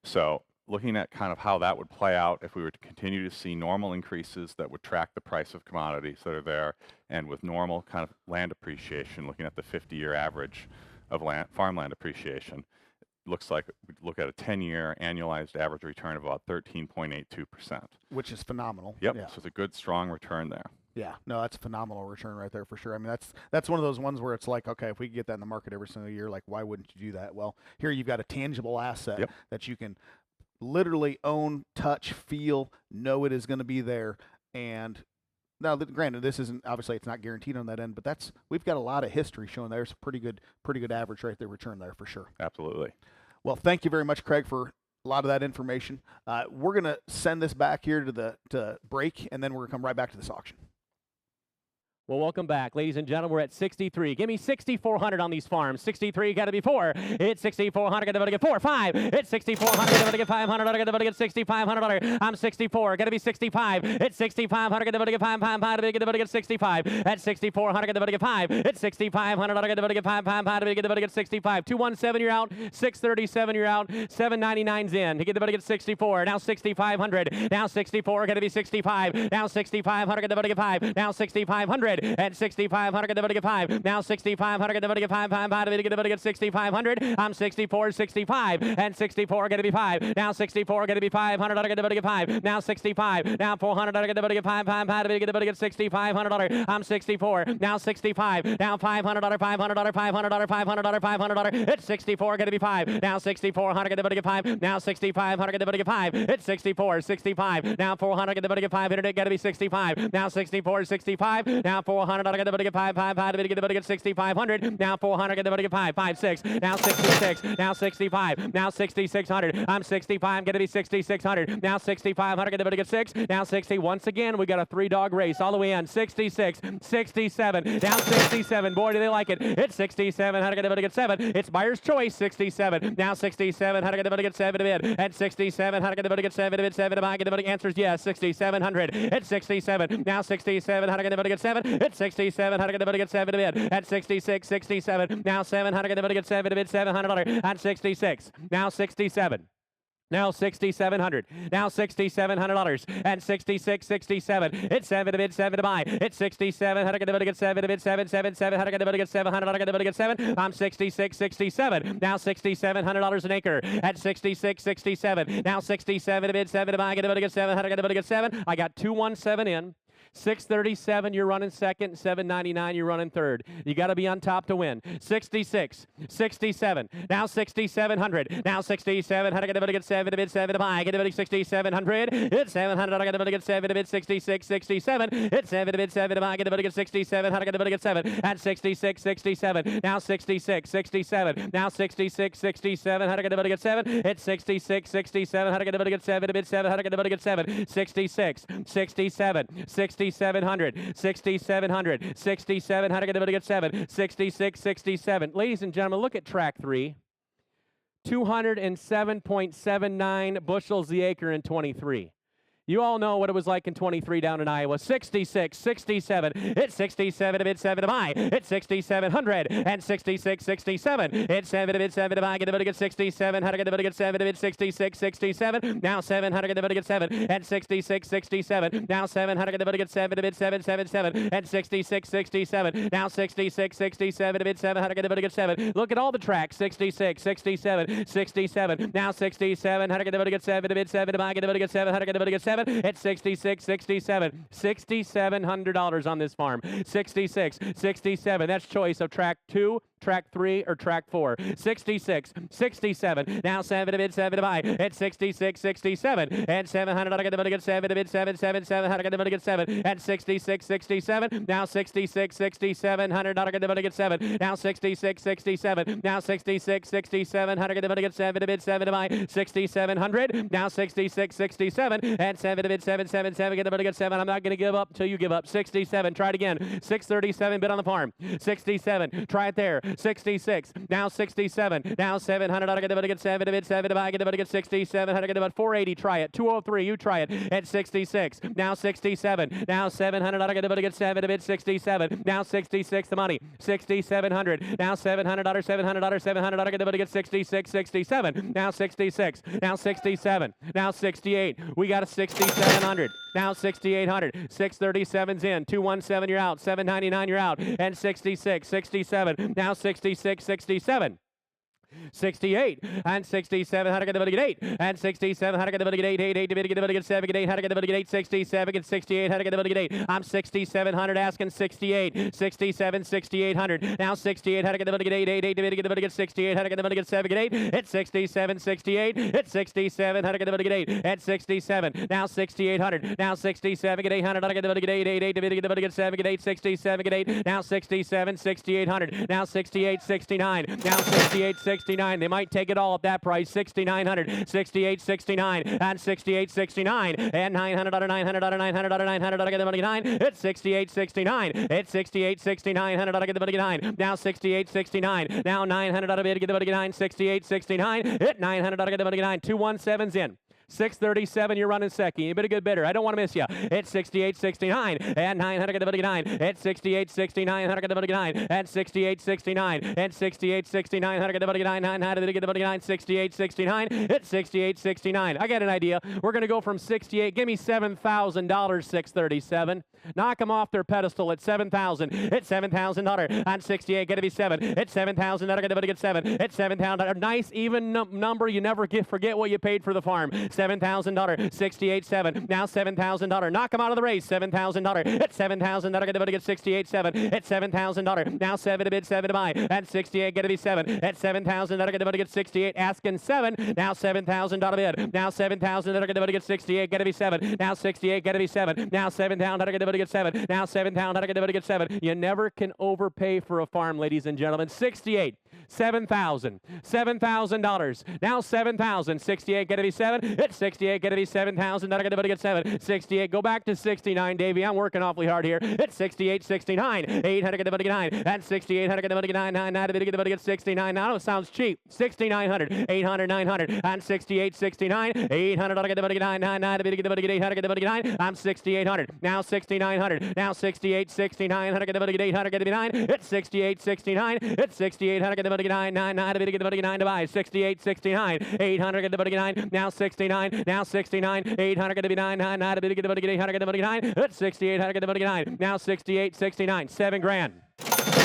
So looking at kind of how that would play out if we were to continue to see normal increases that would track the price of commodities that are there, and with normal kind of land appreciation, looking at the 50-year average of farmland appreciation, looks like we'd look at a 10-year annualized average return of about 13.82%. Which is phenomenal. Yep, Yeah. so it's a good, strong return there. Yeah, no, that's a phenomenal return right there for sure. I mean, that's one of those ones where it's like, okay, if we could get that in the market every single year, like, why wouldn't you do that? Well, here you've got a tangible asset Yep. that you can literally own, touch, feel, know it is going to be there. And now, granted, this isn't, obviously it's not guaranteed on that end, but we've got a lot of history showing there's a pretty good average right there return there for sure. Absolutely. Well, thank you very much, Craig, for a lot of that information. We're going to send this back here to break, and then we're going to come right back to this auction. Well, welcome back, ladies and gentlemen. We're at 63. Give me 6,400 on these farms. 63, got to be 4. It's 6,400, got to get 4. 5. It's 6,400, got to get 500, got to get 6,500. I'm 64, got to be 65. It's 6,500, got to get 5, 5, 5, got to get 65. At 6,400, got to get 5. It's 6,500, got to get 5, 5, 5, got to get 65. 217, you're out. 637, you're out. 799's in. You get to get 64. Now 6,500. Now 64, got to be 65. Now 6,500, got to get 5. Now 6,500. At 6,500, get to 5. Now 6,500, get to get 5, 5, 5, get to get 6,500. I'm 64, 65, and 64, get to be 5. Now 64, get to be 500, get to get 5. Now 65, now 400, get to get 5, 5, 5, get to get 6,500. I'm 64, now 65, now 500, 500, 500, 500, 500. It's 64, get to be 5. Now 6,400, get to get 5. Now 6,500, get to get 5. It's 64, 65. Now 400, get to get 500, get to be 65. Now 64, 65. Now 400, get to get 5, 5, 5, get to get 6,500. Now 400, get to get 5, 5, 6. Now 66. Now 65. Now 6,600. I'm 65, get to be 6,600. Now 6,500, get to get 6. Now 60. Once again, we got a 3-dog race all the way in. 66, 67. Now 67. Boy, do they like it. It's 67. How to get 7? It's buyer's choice. 67. Now 67. How to get 7 to bid. At 67. How to get 7 to bid. 7 to buy. Get the answers yes. 6,700. It's 67. Now 67. How to get 7? It's 67. How to get 7 to bid. At 66. 67. Now 7. How to get 7 to bid. $700. At 66. Now 67. Now 6,700. Now $6,700. And 66, 67. It's 7 to bid, 7 to buy. It's 67. How to get 7 to bid, 7, 7, 7. How to get 700. How to get 7. I'm 66, 67. Now $6,700 an acre. At 66, 67. Now 67 to bid, 7 to buy. Get 7. How to get 7. I got 217 in. 637, you're running second. 799, you're running third. You got to be on top to win. 66, 67. Now 6,700. Now 67. How to get 7 to bid, 7 to buy. Get to bid 6,700. It's 700. How to get 7 to bid, 66, 67. It's 7 to bid, 7 to buy. Get to bid 67. How to get 7 at 66, 67. Now 66, 67. Now 66, 67. How to get 7? It's 66, 67. How to get 7 to bid, 7. How to get 7? 66, 67, 6,700, 6,700, 67. How to get 7? 66, 67. Ladies and gentlemen, look at track 3. 207.79 bushels the acre in 23. You all know what it was like in 23 down in Iowa. 66, 67. It's 67 to bid, 7 to buy. It's 6,700 and 66, 67. It's 7 to bid, 7 to buy. Get to get 67. How to get 7 to bid, 66, 67. Now 7. How to get 7 and 66, 67. Now 7. How to get 7 to bid, 7, 7, 7 and 66, 67. Now 66, 67 to bid, 7. How to get 7. Look at all the tracks. 66, 67, 67. Now 67. How to get 7 to bid, 7 to buy. Get to get 7. How to get 7. It's 66, 67, $6,700 on this farm. 66, 67. That's choice of track 2, track 3, or track 4. 66, 67. Now 7 to bid, 7 to buy. It's 66, 67. And 700. How to get 7 to bid, 7, 7, 7. How to get 7? At 66, 67. Now 66, 67. How to get 7? Now 66, 67. Now 66, 67. How to get 7 to bid, 7 to buy. 6,700. Now 66, 67. And 7 to bid, 7, 7, 7. Get 7. I'm not going to give up until you give up. 67. Try it again. 637 bid on the farm. 67. Try it there. 66, now 67, now 700, I get to get 7 to bid 7 to buy, get to get 6700, get about 480, try it, 203, you try it, at 66, now 67, now 700, I get to get 7 to bid 67, now 66, the money, 6700, now $700, $700, I get to get 66, 67, now 66, now 67, now 68, we got a 6700, now 6800, 637's in, 217 you're out, 799 you're out, and 66, 67, now 66, 67. 68 and 67. How to get the get 8 and 67. How to get the get 8 8 to get the get 7 get 8. How to get the get 8 67 get 68. How to get the get 8. I'm 6700 asking 68 67 6800 now 68. How to get the get 8 8 8 to get the get 68. How to get the get 7 get 8. It's 67 68. It's 67. How to get the get 8 at 67. Now 6800. Now 67 get 800. How to get the get 8 8 8 to get the get 7 get 8 67 get 8. Now 67 6800. Now 68 69. Now 68 69. They might take it all at that price. 6900, 68 69, and 68 69, and 900 900 900 900 I get the money 9. It's 68 69. It's 68 69. 100 I get the money 9. Now 68 69. Now 900 I get the money 9. 68 69. At 900 I get the money 9. 217's in. 637, you're running second. You better get better. I don't want to miss you. It's 68.69 and 900 at 68.69, 100 and 68.69 and 68.69, 100 900 68.69 at 68.69. I got an idea. We're going to go from 68. Give me $7,000. 637. Knock them off their pedestal at 7,000. It's $7,000 on 68. Got to be 7. It's 7,000. I got to get 7. It's $7,000. Nice even number. You never forget what you paid for the farm. $7,000. 68.7. Now $7,000. Knock them out of the race. $7,000. It's 7,000. I got to get 68.7. It's $7,000. Now 7 to bid, 7 to buy. And 68. Got to be 7. At 7,000. I got to get 68. Asking 7. Now $7,000 bid. Now 7,000. I got to get 68. Got to be 7. Now 68. Got to be 7. Now 7,000. I got to get 7. Now 7,000. I got to get 7. You never can overpay for a farm, ladies and gentlemen. 68. $7,000. $7,000. Now 7,000. 68. Got to be 7. It's 68. Got to be 7,000. I got to get 7. 68. Go back to 69, Davey. I'm working awfully hard here. It's 68. 69. 800. Got to get 9. And 68. 100. Got to get 9. 9. To get 69. Now it sounds cheap. 6,900. 800. 900. And 68. 69. 800. I got to get 9. 9. To get 800. Got to get 9. I'm 6,800. Now 6,900. Now 68. 69. 100. Got to get 800. Got to be 9. It's 68. 69. It's 68. 100. Got to get 9. 9. 9. To get 9 to buy. 68. 69. 800. Got to get 9. Now 69. Now 69. 800. Got to be 9. 9. 9. To get 800. Got to get 9. It's 68. 100. Got to get 9. Now 68. 69. $7 grand.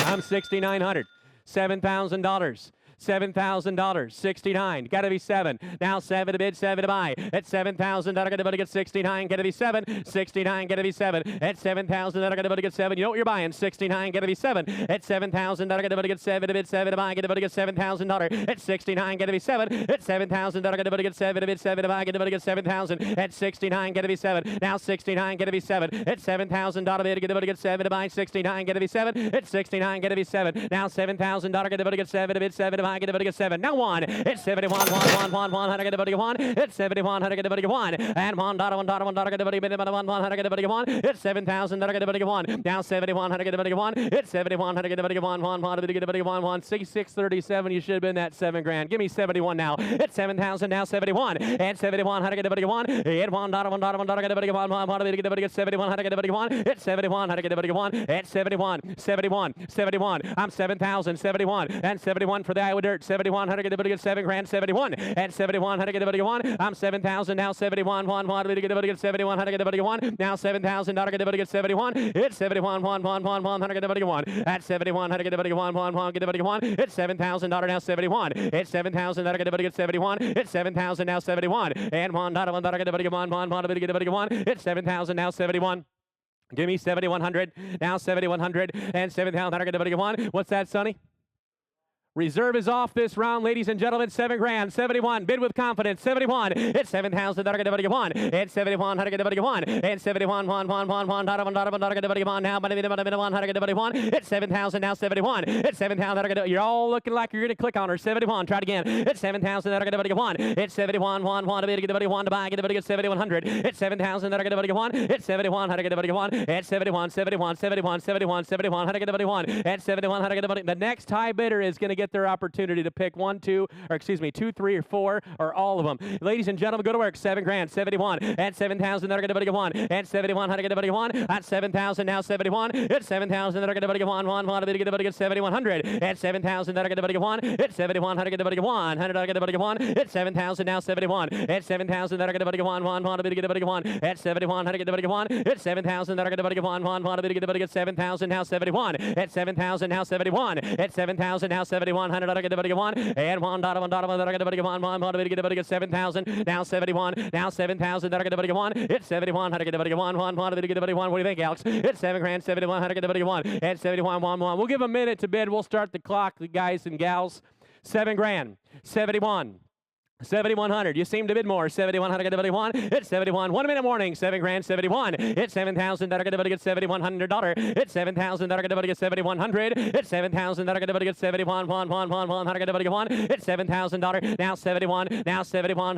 I'm 6,900. $7,000. $7,000. 69. Got to be 7. Now 7 to bid, 7 to buy. At 7,000. I got to get 69. Got to be 7. 69. Got to be 7. At 7,000. I got to get 7. You know what you're buying? 69. Got to be 7. At 7,000. I got to get 7 to bid, 7 to buy. Got to get $7,000. At 69. Got to be 7. At 7,000. I got to get 7 to bid, 7 to buy. Got to get 7,000. At 69. Got to be 7. Now 69. Got to be 7. At 7,000. Bid. Got to get 7 to buy. 69. Got to be 7. At 69. Got to be 7. Now 7,000. Got to get 7 to bid, 7 to buy. I get to get 7. Now 1. It's 71. 1. I get to 1. It's 71. I get to 1. And 1. I get to 1. I get to 1. It's 7,000. I get to 1. Now 71. I get to 1. It's 71. I get to 1. 1. 637. You should have been that $7 grand. Give me 71 now. It's 7,000. Now 71. And 71. I get to 1. It's 1. I get to 1. 71. I get to 1. It's 71. I get to 1. It's 71. 71. 71. I'm 7,000. 71. And 71 for the Iowa Dirt. 71. How to get $7 grand. 71. And 71. How to get 1. I'm 7,000. Now 71. 1. How to get 71. How to get 1. Now 7,000. How to get 71. It's 71. 1. How to get 1. At 71. How to get 1. 1. Get 1. It's $7,000. Now 71. It's 7,000. How to get 71. It's 7,000. Now 71. And 1. How to get 1. 1. How to get 1. It's 7,000. Now 71. Give me 7,100. Now 7,100. And 7,000. How to get 1. What's that, Sonny? Reserve is off this round, ladies and gentlemen. 7 grand, 71. Bid with confidence, 71. It's 7,000. It's 71. And 71. Now, it's 7,000. Now 71. It's 7,000. You're all looking like you're going to click on her. 71. Try it again. It's 7,000. It's 71. To buy. Get 7,100. It's 7,000. It's 71. It's 71. 71. 71. 71. 71. It's 71. The next high bidder is going to get their opportunity to pick 1, 2, or excuse me, 2, 3, or 4, or all of them. Ladies and gentlemen, go to work. 7 grand, 71, and 7,000. And 71. At 7,000. Now 71. It's 7,000. 7,100. At 7,000. It's 7,100. It's 7,000. Now 71. It's 7,000. At 71. It's 7,000. 7,000. Now 71. It's 7,000. Now 71. It's 7,000. Now 71. And 1 7,000. Now 71. Now 7,000. It's 71. What do you think, Alex? It's 7 grand, 71. And 71. We'll give a minute to bid. We'll start the clock, guys and gals. 7 grand, 71. 7,100. You seem to bid more. 7,100. It's 71. 1 minute warning. 7 grand. 71. It's 7,000. $7,100. It's 7,000. 7,100. It's 7,000. 71. It's $7,000. Now 71. Now 71.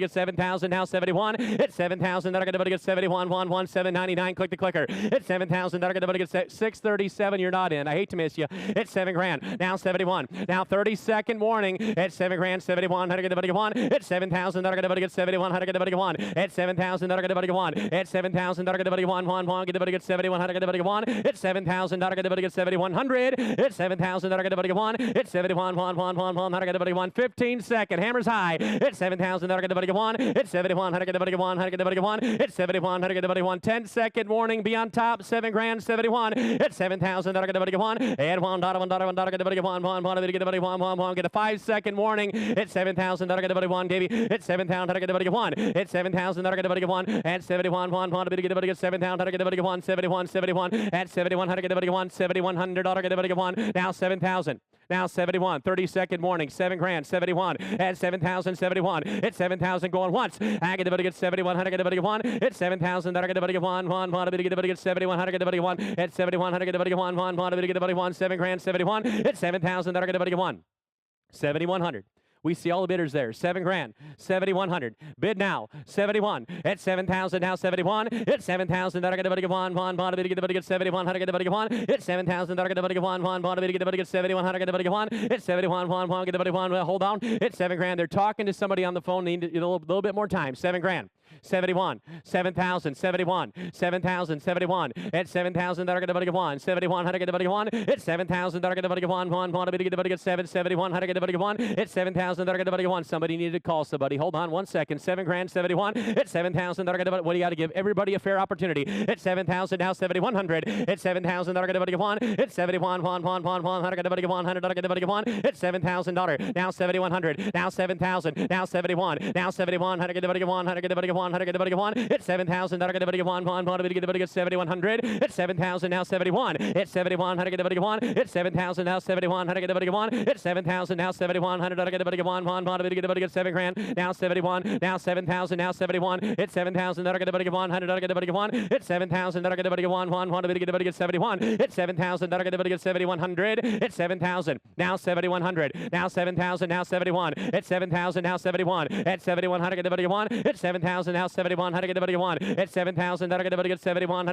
7,000. Now 71. It's 7,000. 71. 117.99. Click the clicker. It's 7,000. 637. You're not in. I hate to miss you. It's 7 grand. Now 71. Now 30-second warning. It's 7 grand, 71. It's 7,000. 71. It's 7,000. It's 7,000. 71. It's 7,000. 7,100. It's 7,000. It's 71. 15-second. Hammers high. It's 7,000. It's 71. It's 71. 10-second warning. Be on top. 7 grand, 71. It's 7,000. And get a 5-second warning. It's 7,000. Davey. It's 7,000. It's 7,000. And 71. 7,000. 71. 71. At 71. 7,100. Now 7,000. Now 71. 30-second warning. 7 grand. 71. At 7,000. 71. It's 7,000 going once. I get the 71. It's 7,000. 71. 7,100. It's 7,100. 7 grand. 71. It's 7,000. 7,100. We see all the bidders there. 7 grand, 7,100. Bid now, 71. It's 7,000 now, 71. It's 7,000. 71. 7,100. It's 7,000. 7,100. It's 71. Hold on. It's 7 grand. They're talking to somebody on the phone. Need a little bit more time. 7 grand. 71, 7,000, 71, 7,000, 71, it's 7,000, 7,100, it's 7,000, 7,100, it's 7,000, somebody needed to call somebody. Hold on 1 second. 7 grand, 71, it's 7,000, what do you got to give everybody a fair opportunity? It's 7,000 now, 7,100, it's 7,000, it's 71, it's $7,000, now 7,100, now 7,000, now 71, now 71, it's 7,000. 7,100. It's 7,000 now. 71. It's 71. It's 7,000 now. 71. It's 7,000 now. 7,100. 7 grand now. 71 now. 7,000 now. 71. It's 7,000. It's 7,000. 71. It's 7,000. 7,100. It's 7,000 now. 7,100 now. 7,000 now. 71. It's 7,000 now. 71. It's 7,100. It's 7,000 now. 71. It's 7,000. 71.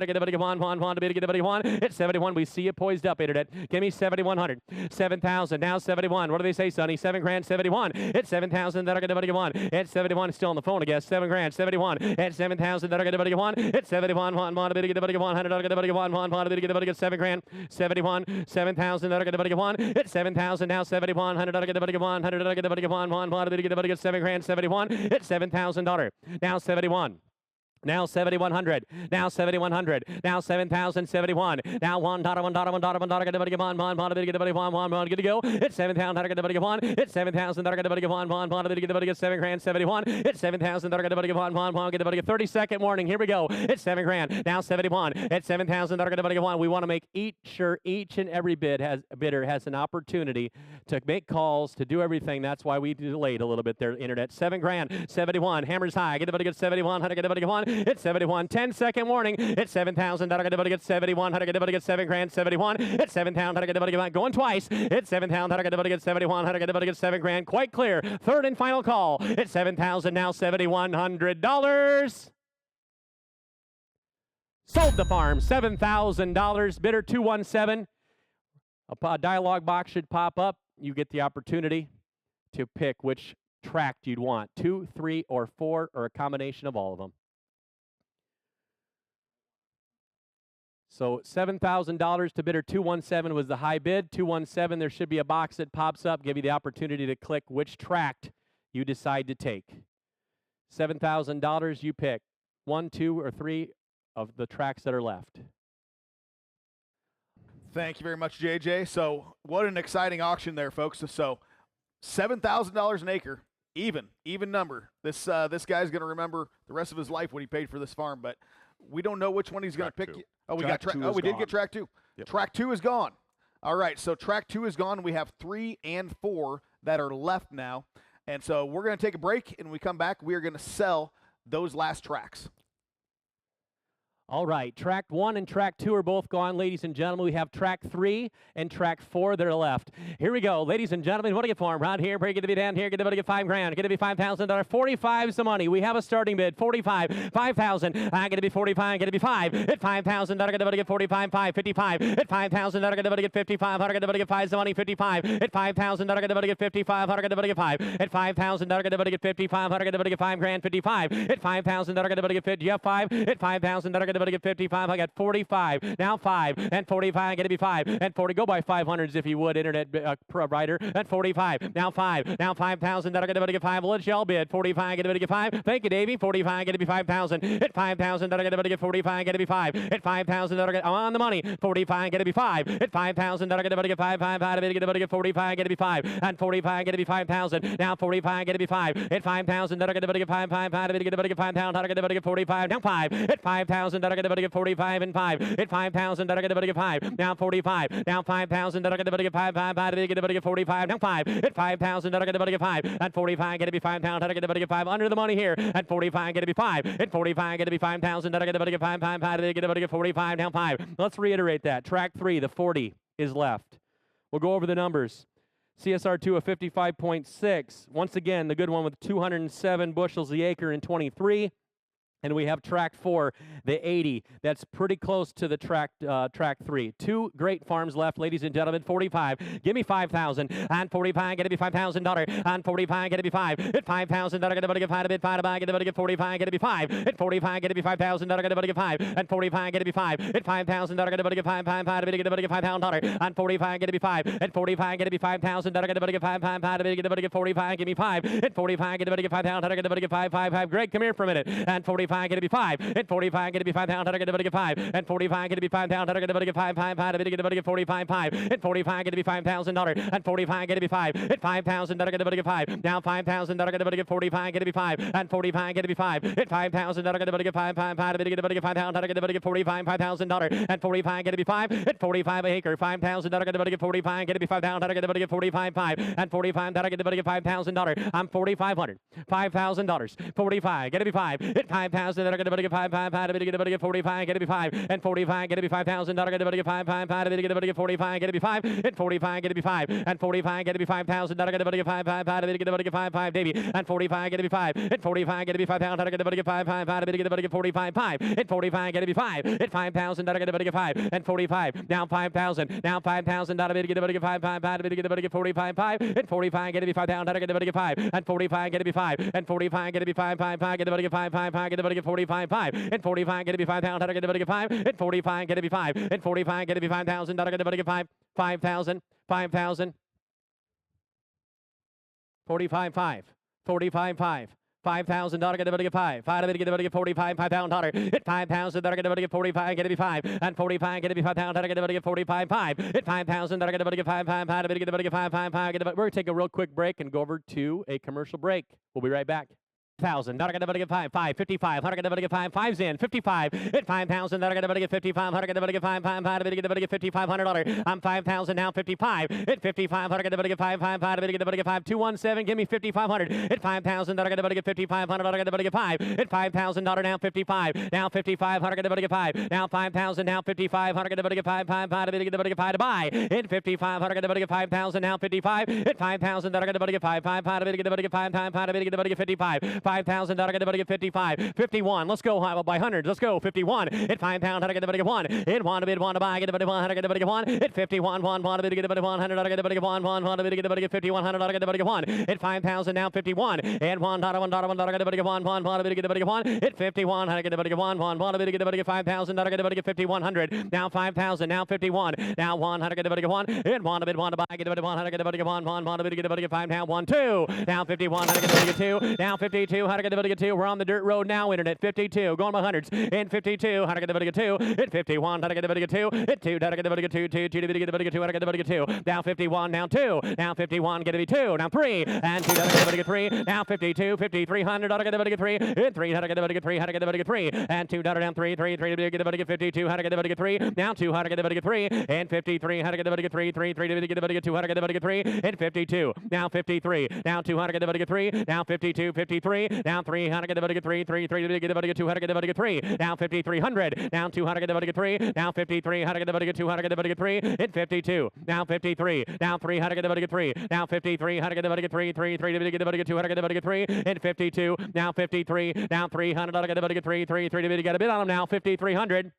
It's 71. We see you poised up, Internet. Give me 7,100. 7,000 now. 71. What do they say, Sonny? 7 grand. 71. It's 7,000. It's 71. It's still on the phone, I guess. 7 grand. 71. It's 7,000. It's 71. 7 grand. 71. 7,000. It's 7,000 now. 71. 7 grand. 71. It's $7,000. Now 71. Now 7,100. Now 7,100. Now 7,071. Now $1, $1, get to go. It's 7,000, get one. It's 7,000, get $7 grand, 71. It's 7,000, get 30-second warning. Here we go. It's $7 grand. Now 71. It's 7,000, get one. We want to make sure each and every bidder has an opportunity to make calls, to do everything. That's why we delayed a little bit there, internet. $7 grand, 71. Hammers high. Get 71. Get one. It's 71. 10-second warning. It's 7,000. Get 71. Get $7 grand. 71. It's 7,000. Get going twice. It's 7,000. Get 71. Get $7 grand. Quite clear. Third and final call. It's 7,000. Now $7,100. Sold the farm. $7,000. Bidder 217. A dialog box should pop up. You get the opportunity to pick which tract you'd want. 2, 3, or 4, or a combination of all of them. So $7,000 to bidder 217 was the high bid. 217, there should be a box that pops up, give you the opportunity to click which tract you decide to take. $7,000, you pick 1, 2, or 3 of the tracts that are left. Thank you very much, JJ. So what an exciting auction there, folks. So $7,000 an acre, even number. This guy's going to remember the rest of his life what he paid for this farm, but we don't know which one he's going to pick. Oh, we got we did get track 2. Yep. Track 2 is gone. All right, so track 2 is gone. We have 3 and 4 that are left now. And so we're going to take a break, and when we come back, we are going to sell those last tracks. All right, track 1 and track 2 are both gone, ladies and gentlemen. We have track 3 and track 4 that are left. Here we go, ladies and gentlemen. What do you get for them? Right here, break it to be down here. Get to get $5 grand. Get to be $5,000. 45 is the money. We have a starting bid. 45, 5,000. I get to be 45. Get to be 5. At 5,000. I get to get 45. 5, 55. At 5,000. I get to get 55. I get to get 5 is the money. 55. At 5,000. I get to get 55. I get to get 5. At 5,000. I get to get 55. I get to get $5 grand. 55. At 5,000. I get to get 50. You have 5. At 5,000. I get to get 55. I got 45. Now 5 and 45. I get to be 5 and 40. Go by 500s if you would, internet provider. At 45. Now 5. Now 5,000. I get to get 5. Let's y'all bid. 45. I get to get 5. Thank you, Davey. 45. I get to be 5,000. At 5,000. I get to get 45. I get to be 5. At 5,000. I get on the money. 45. I get to be 5. At 5,000. I get to get 5. I get to get 45. I get to be 5. And 45. I get to be 5,000. Now 45. I get to be 5. At 5,000. I get to get 5. I get to get 5,000. I get to get 45. Now 5. At 5,000. I get to get 45 and 5. At 5,000, I get to get 5. Now 45. Now 5,000, I get to get 5. I get to get 45. Now 5. At 5,000, I get to get 5. At 45, I get to be 5,000. I get to get 5. Under the money here. At 45, I get to be 5. At 45, I get to be 5,000. I get to get 5. I get to get 45. Now 5. Let's reiterate that. Track 3, the 40 is left. We'll go over the numbers. CSR2 of 55.6. Once again, the good one with 207 bushels the acre in 23. And we have track 4, the 80. That's pretty close to the track 3. 2 great farms left, ladies and gentlemen. 45. Give me 5,000. On 45, I get to be $5,000. On 45, I get to be 5. At 5,000, I get to get 5. At 5, I get to get 45. I get to be 5. At 45, I get to be 5,000. I get to get 5. At 45, I get to be 5. At 5,000, I get to get 5. I get to get $5,000. On 45, I get to be 5. At 45, I get to be 5,000. I get to get 5. I get to get 45. Give me 5. At 45, I get to get 5,000. I get to get 5. Greg, come here for a minute. And 45. I get to be 5. At 45, I get to be 5,000. I get to get 5. At 45, I get to be 5,000. I get to get 5. I get to get 45. 5. At 45, I get to be $5,000. At 45, I get to be 5. At 5,000, I get to get 5. Now 5,000, I get to get 45. I get to be 5. At 45, I get to be 5. At 5,000, I get to get 5. I get to get 5,000. I get to get 45. $5,000. At 45, I get to be 5. At 45 an acre. 5,000, I get to get 45. I get to be 5,000. I get to get 45. 5. At 45, I get to get $5,000. I'm $4,500. $5,000. 45. I get to be 5. At 5,000, I get to get 5. I get to get 45. I get to be 5. And 45, I get to be 5,000. I get to get 5. I get to get 45. I get to be 5. And 45, I get to be 5. And 45, I get to be 5,000. I get to get 5. I get to get 5. Davey. And 45, I get to be 5. And 45, I get to be 5,000. I get to get 5. I get to get 45. 5. And 45, I get to be 5. At 5,000, I get to get 5. And 45. Now 5,000. Now 5,000. I get to get 5. I get to get 45. 5. And 45, I get to be 5,000. I get to get 5. And 45, I get to be 5. And 45, I get to be 5. I get to get 5. I get to get 45. 5. And 45, I get to be 5,000. I get to get 5. And 45, I get to be 5. And 45, I get to be 5,000. I get to get 5. 5,000. 5,000. 45. 5. 45. 5. $5,000, get a $5. $5 get a $45, $5,000. Hit $5,000, get a $45, get a $5. And $45, get a $5,000, get a $45, $5. Hit $5,000, get a $5, $5, get a $5, $5, get a. We're going to take a real quick break and go over to a commercial break. We'll be right back. $1,000, not gonna get 5, 5, 55, 100 gonna get 5, 5's in, 55, hit 5,000, not gonna get 55, 100 gonna get 5, 5, 5, gonna get $5,500. I'm 5,000 now, 55, hit 55, 100 gonna get 5, 5, 5, gonna get 5, 217, give me 5,500, hit 5,000, not gonna get 5,500, not gonna get 5, hit 5,000, now 55, now 55, 100 gonna get 5, now 5,000, now 55, 100 gonna get 5, 5, 5, gonna get 5 to buy, hit 55, 100 gonna get 5,000, now 55, hit 5,000, not gonna get 5, 5, 5, gonna get 5, 5, 5, gonna get 55. $5,000, get 55, 51. Let's go by hundreds. Let's go 51. Hit £5, get 1. Hit one, bid one to buy, get 100, get 1. Hit 51, 1, bid get 100, get 1, 1, bid get 5,100, get 1. Hit 5,000 now 51. And $1, get 1, bid get 1. Hit 51, get 1, bid get 5,000, get 5,100. Now 5,000, now 51. Now 100, get 1. Hit one, bid one to buy, get 100, get 1, bid get 5 now 1, 2. Now 51, get 2. Now 52, get 2. We're on the dirt road now, internet. 52, going by hundreds. In 52, how to get 2. Hit 51, how to get 2. Hit 2, how to get 2. 2, 2 to get 2, how to get 2. Now 51, now 2. Now 51, get 2. Now 3, and 2, how to get 3. Now 52, 5,300, how to get 3. Hit 3, how to get 3, how to get 3. And 2, down 3, 3, 3 to get 52, how to get 3. Now 2, how to get 3. And 53, how to get 3, 3, 3 to get 2, how to get 3. And 52, now 53. Now 2, how to get 3. Now 52, 53. Now 3, how to get 3, 3, 3 to get 2, how to get 3. Now 5,300. Now 2, how to get 3. Now 53, how to get 2, how to get 3. Hit 52. Now 53. Now 3, how to get 3. Now 53, how to get 3, 3, 3 to get 2, how to get 3. Hit 52. Now 53. Now 300, how to get 3, 3, 3 to get a bid on them now. 5,300.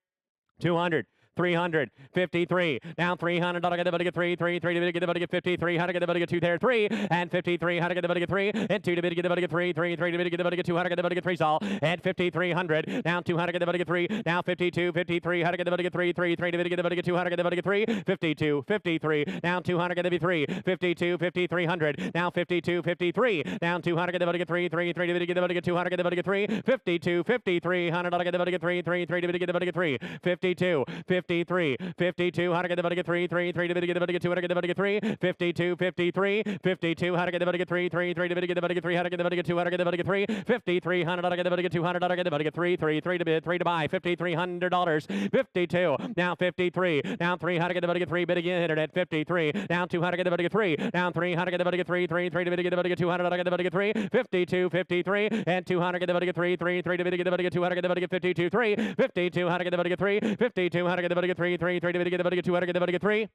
200. 300, 53, now 300, how to get 3, 3, 3 to get 53, how to get 2 there, 3, and 53, how to get 3, and 2 to get 3, 3, 3 to get 2, how to get 3, all, and 5,300, now 200, get 3, now 52, 53, how to get 3, 3, 3 to get 2, how to get 3, 52, 53, now 200, get 3, 52, 5,300, now 52, 53, now 200, get 3, 3, 3 to get 2, how to get 3, 52, 53, 100, get 3, 3, 3 to get 3, 52, 53, 52, how to get 3, 3, 3 to get 2, how to get 3, 52, 53, 52, how to get 3, 3, 3 to get 3, how to get 2, how to get 3, 5,300, how to get 200, how to get 3, 3, 3 to bid, 3 to buy, $5,300, 52, now 53, now 3, how to get 3, bid again, internet, 53, now 2, how to get 3, now 3, how to get 3, 3, 3 to get 200, how to get 3, 52, 53, and 200, get 3, 3, 3 to get 2, how to get 52, 3, 52, how to get 3, 52, how to get 3, 3, 3 to get 2, how to get 3.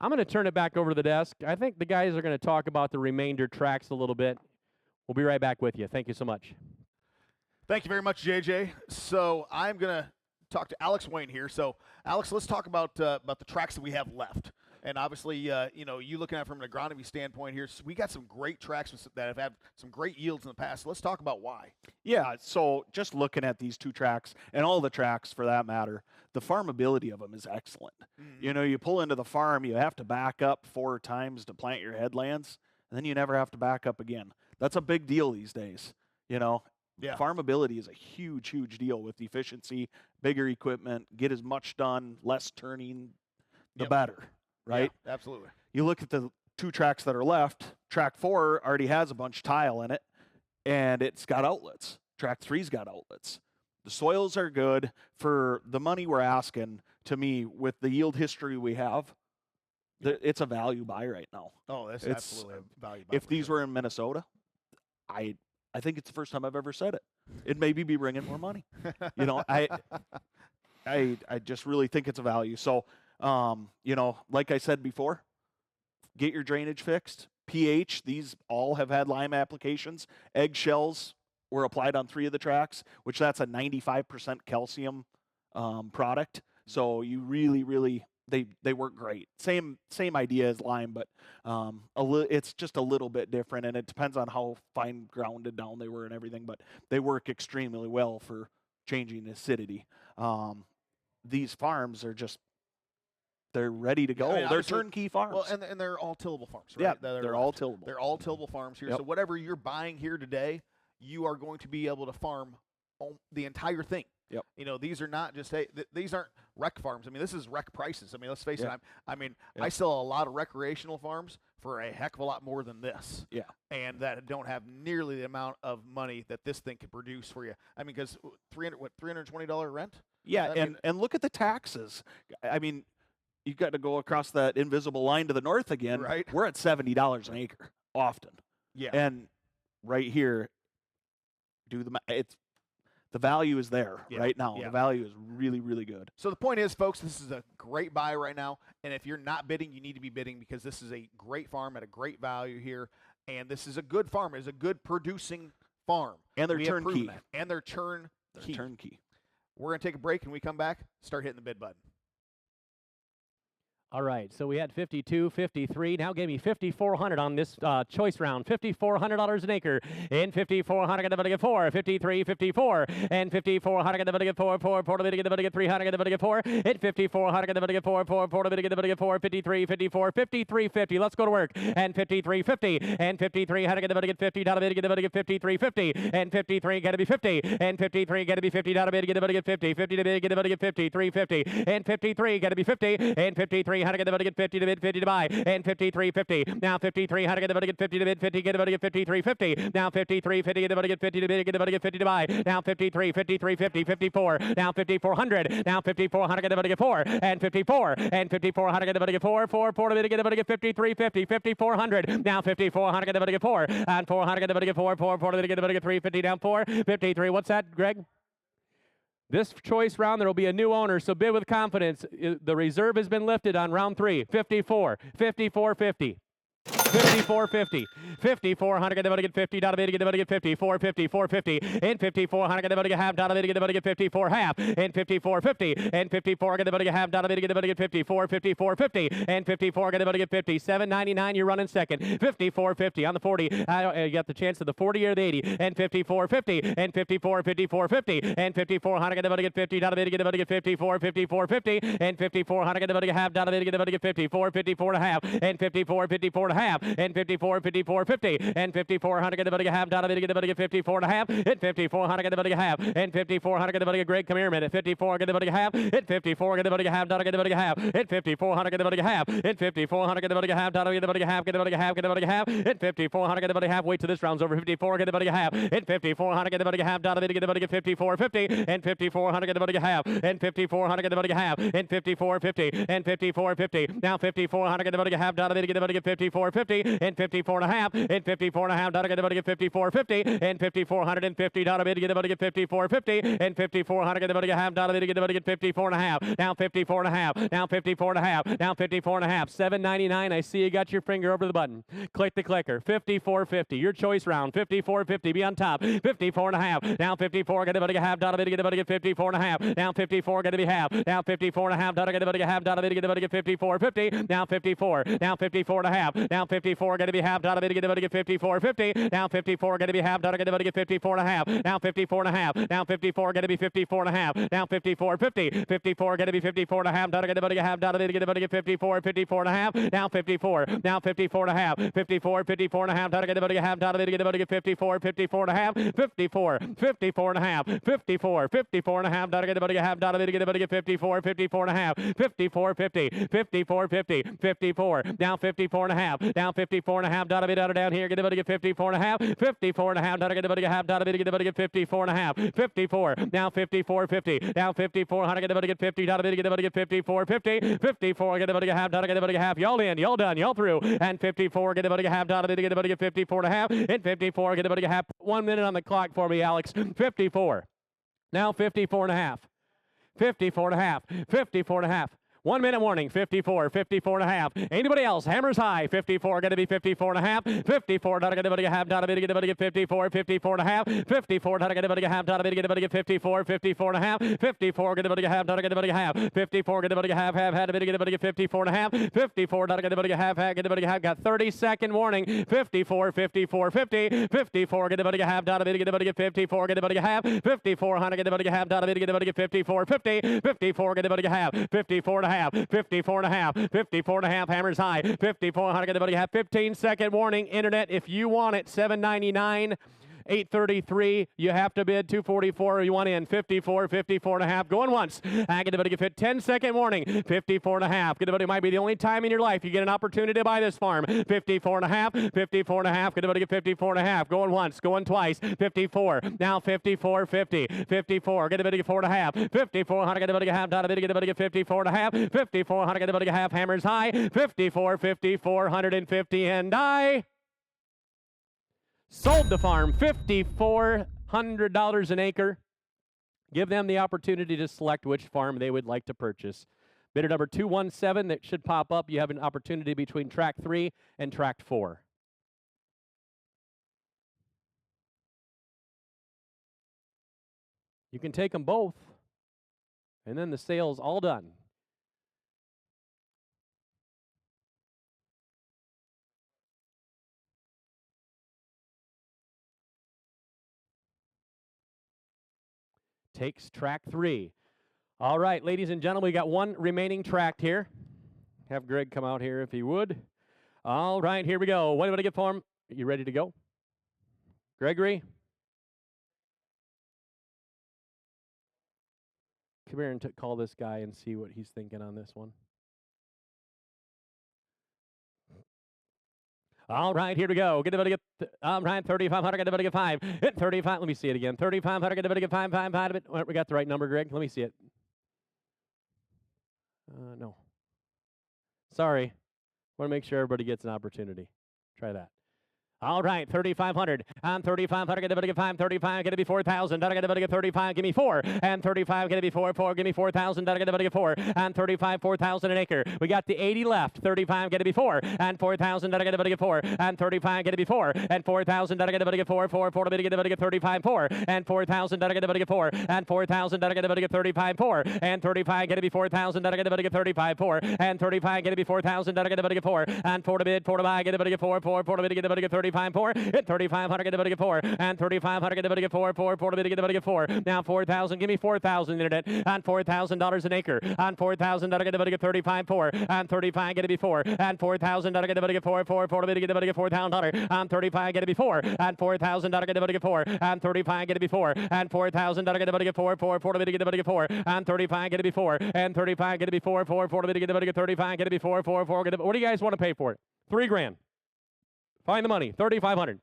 I'm going to turn it back over to the desk. I think the guys are going to talk about the remainder tracks a little bit. We'll be right back with you. Thank you so much. Thank you very much, JJ. So I'm going to talk to Alex Wayne here. So, Alex, let's talk about the tracks that we have left. And obviously, you looking at it from an agronomy standpoint here, so we got some great tracks that have had some great yields in the past. So let's talk about why. Yeah, so just looking at these two tracks, and all the tracks for that matter, the farmability of them is excellent. Mm-hmm. You pull into the farm, you have to back up 4 times to plant your headlands, and then you never have to back up again. That's a big deal these days, Yeah. Farmability is a huge, huge deal with efficiency, bigger equipment, get as much done, less turning, the better, right? Yeah, absolutely. You look at the 2 tracks that are left, track 4 already has a bunch of tile in it, and it's got outlets. Track 3's got outlets. The soils are good for the money we're asking. To me, with the yield history we have, it's a value buy right now. Oh, that's absolutely a value buy. If these were in Minnesota, I think it's the first time I've ever said it. It maybe be bringing more money. I just really think it's a value. So, like I said before, get your drainage fixed. pH, these all have had lime applications. Eggshells were applied on 3 of the tracks, which that's a 95% calcium product. So you really, really, they work great. Same idea as lime, but it's just a little bit different, and it depends on how fine grounded down they were and everything, but they work extremely well for changing acidity. These farms are just, they're ready to go. They're turnkey farms. Well, and they're all tillable farms, right? Yeah, they're all tillable. They're all tillable farms here. Yep. So whatever you're buying here today, you are going to be able to farm the entire thing. Yep. You know, these are not just these aren't rec farms. I mean, this is rec prices. I mean, let's face it. I Yep. I sell a lot of recreational farms for a heck of a lot more than this. Yeah. And that don't have nearly the amount of money that this thing could produce for you. I mean, because $320 rent? Yeah, and look at the taxes. I mean, you got to go across that invisible line to the north again. Right. We're at $70 an acre often. Yeah. And right here, the value is there right now. Yeah. The value is really, really good. So the point is, folks, this is a great buy right now. And if you're not bidding, you need to be bidding, because this is a great farm at a great value here. And this is a good farm. It's a good producing farm. And they're We have proven turnkey. that. And they're turnkey. They're turnkey. We're going to take a break, and we come back, start hitting the bid button. All right, so we had 52, 53. Now gave me 5,400 on this choice round. $5,400 an acre. In 5,400, going to get 4. 53, 54. And 5,400, going to get 4. 4, 4, going to get 300, going to get 4. In 5,400, going to get 4. 4, 4, going to get 4. 53, 54. 53, 50. Let's go to work. And 53, 50. And 5300, going to get 50. Down a bid, going to get 53, 50. And 53, going to be 50. And 53, going to be 50. Down a bid, going to get 50. 50 to bid, going to get 53, 50. And 53, going to be 50. And 53. 100 to get 50 to bid, 50 to buy, and 53.50. Now 5300 to get 50 to bid, 50 get to get 53.50. Now 53.50 to get 50 to bid, get to get 50 to buy. Now 53, 53.50, 54. Now 5400. Now 5400 to get 4 and 54 and 5400 to get 4 4 4 to bid, get to get 53.50, 5400. Now 5400 to get 4 and 400 to get 4 4 4 to get 350 down 4 53. What's that, Greg? This choice round, there will be a new owner, so bid with confidence. The reserve has been lifted on round 3. 54, 54.50. 54.50, 5400 get to get 50 down to bid, get to get 50, 450, 450, and 5400 get to get half down to bid, get to get 54 half, and 54.50, and 54 get to get half down to bid, get to get 54, 54.50, and 54 get to get 50, 799. You're running second, 54.50 on the 40. You got the chance of the 40 or the 80, and 54.50, and 54, 54.50, and 5400 get to get 50 down to bid, get to get 54, 54.50, and 5400 get to get half down to bid, get to get 54, 54 and a half, and 54, 54 and a half, and 54, 54, 50, and 5400 get a half down of it, get a 54 and a half, and 5400 get a half, and 5400 get a Greg, come here a minute, 54 get a half, and 54 get a half down, get a half, and 5400 get a half, and 5400 get a half down, get a half, get a half, get a half, and 5400 get a half. Wait till this round's over. 54 get a half, and 5400 get a half down of it, get a 54, 50, and 5400 get a half, and 5400 get a half, and 54, 50, and 54, 50. Now 5400 get a half down of it, get a 54, 50, and 54 and a half, and 54 and a half, down to get 54, 50, and 5450 down to bid, get about to get 54, 50, and 5400 get about to get half, down to bid, get about to get 54 and a half, now 54 and a half, now 54 and a half, now 54 and a half, 799. I see you got your finger over the button. Click the clicker. 5450. Your choice round. 5450. Be on top. 54 and a half. Now 54 get about to get half, down to bid, get about to get 54 and a half. Now 54 get to be half. Now 54 and a half, down to get about to get half, down to bid, get about to get 54, 50. Now 54. Now 54 and a half. Now 54 get to be half, down to bid, get about to get 54, 50. Now 54 get to be half, down to get about to get 54 and a half. Now 54 and a half. Now 54 get to be 54 and a half. Now 54, 50. 54 get to be 54 and a half, down to get about to get half, down to bid, get about to get 54, 54 and a half. Now 54. Now 54 and a half. 54, 54 and a half, down to get about to get half, down to bid, get about to get 54, 54 and a half. 54, 54 and a half. 54, 54 and a half, down to get about to get half, down to bid, get about to get 54, 54 and a half. 54, 50. 54, 50. 54. Now 54 and a half. Now 54 and a half, down to bid, down here, get about to get 54 and a half. 54 and a half, down to get about to get half, down to bid, get about to get 54 and a half. 54. Now 54, 50. Now 54, how to get about to get 50, down to bid, get about to get 54, 50. 54, get about to get half, down to get about to get half. Y'all in, y'all done, y'all through. And 54, get about to get half, down to bid, get about to get 54 and a half. And 54, get about to get half. 1 minute on the clock for me, Alex. 54. Now 54 and a half. 54 and a half. 54 and a half. 1 minute warning. 54, 54 and a half. Anybody else? Hammers high. 54 going to be 54 and a half. 54 not going to get half, down to bid, get about to get 54, 54 and a half. 54 not going to get half, down to bid, get about to get 54, 54 and a half. 54 going to get half, down to get about to get half. 54 going to get half, half, had to bid, get about to get 54 and a half. 54 not going to get half, half, get about to get half. Got 30-second warning. 54, 54, 50. 54 get about to get half, down to bid, get about to get 54, get about to get half. 54 100 get about to get half, down to bid, get about to get 54, 50. 54 get about to get half. 54 and a half. 54 and a half. 54 and a half. Hammers high. 54 100 get about to get half. 15-second warning. Internet, if you want it, $7.99. 833. You have to bid 244. You want in 54, 54 and a half. Going once. I get a fit 10-second warning. 54 and a half. Get a might be the only time in your life you get an opportunity to buy this farm. 54 and a half. 54 and a half. Get a 54 and a half. Going once. Going twice. 54. Now 54, 50. 54. Get a 4 and a half. 5400. Get a half. Down a bit. Get a 54 and a half. 5400. Get a half. Hammers high. 54, 5450 and die. Sold the farm, $5,400 an acre. Give them the opportunity to select which farm they would like to purchase. Bidder number 217 that should pop up. You have an opportunity between track 3 and track 4. You can take them both, and then the sale's all done. Takes track 3. All right, ladies and gentlemen, we got one remaining track here. Have Greg come out here if he would. All right, here we go. What do I get for him? You ready to go? Gregory? Come here and call this guy and see what he's thinking on this one. All right, here we go. Get the all right, 3,500. Get the 5. Hit 35. Let me see it again. 3,500. Get the 5. 5. We got the right number, Greg. Let me see it. No. Sorry. Want to make sure everybody gets an opportunity. Try that. All right, 3,500. On 3,500, get a 5, 35, get to be 4,000. Get a 35, give me 4. And 35, get to be 4, 4, give me 4,000. Get a 4. And 35, 4,000 an acre. We got the 80 left. 35, get to be 4. And 4,000, get a 4. And 35, get to be 4. And 4,000, get a 4, 4, 4, get a 35, 4. And 4,000, get a 4. And 4,000, get a 35, 4. And 35, get to be 4,000, get a 35, 4. And 35, get to be 4,000, get a 4. And 4 to bid, 4 to buy, get a 4, 4, 4 to bid, get a 35. 4 hit 3,500 get a 4 and 3,500 get a 4 4 4 to get a 4 now 4,000 give me 4,000 internet on $4,000 an acre on 4,000 get a 35 4 on 35 get a 4 and 4,000 get a 4 4 4 to get a 4,000 on 35 get a 4 and 4,000 get a 4 and 35 get a 4 and 4,000 get a 4 4 4 to get a 4 and 35 get a 4 and 35 get a 4 4 4 to get a 35 get a 4 4 4 what do you guys want to pay for it? $3,000. Find the money, 3,500.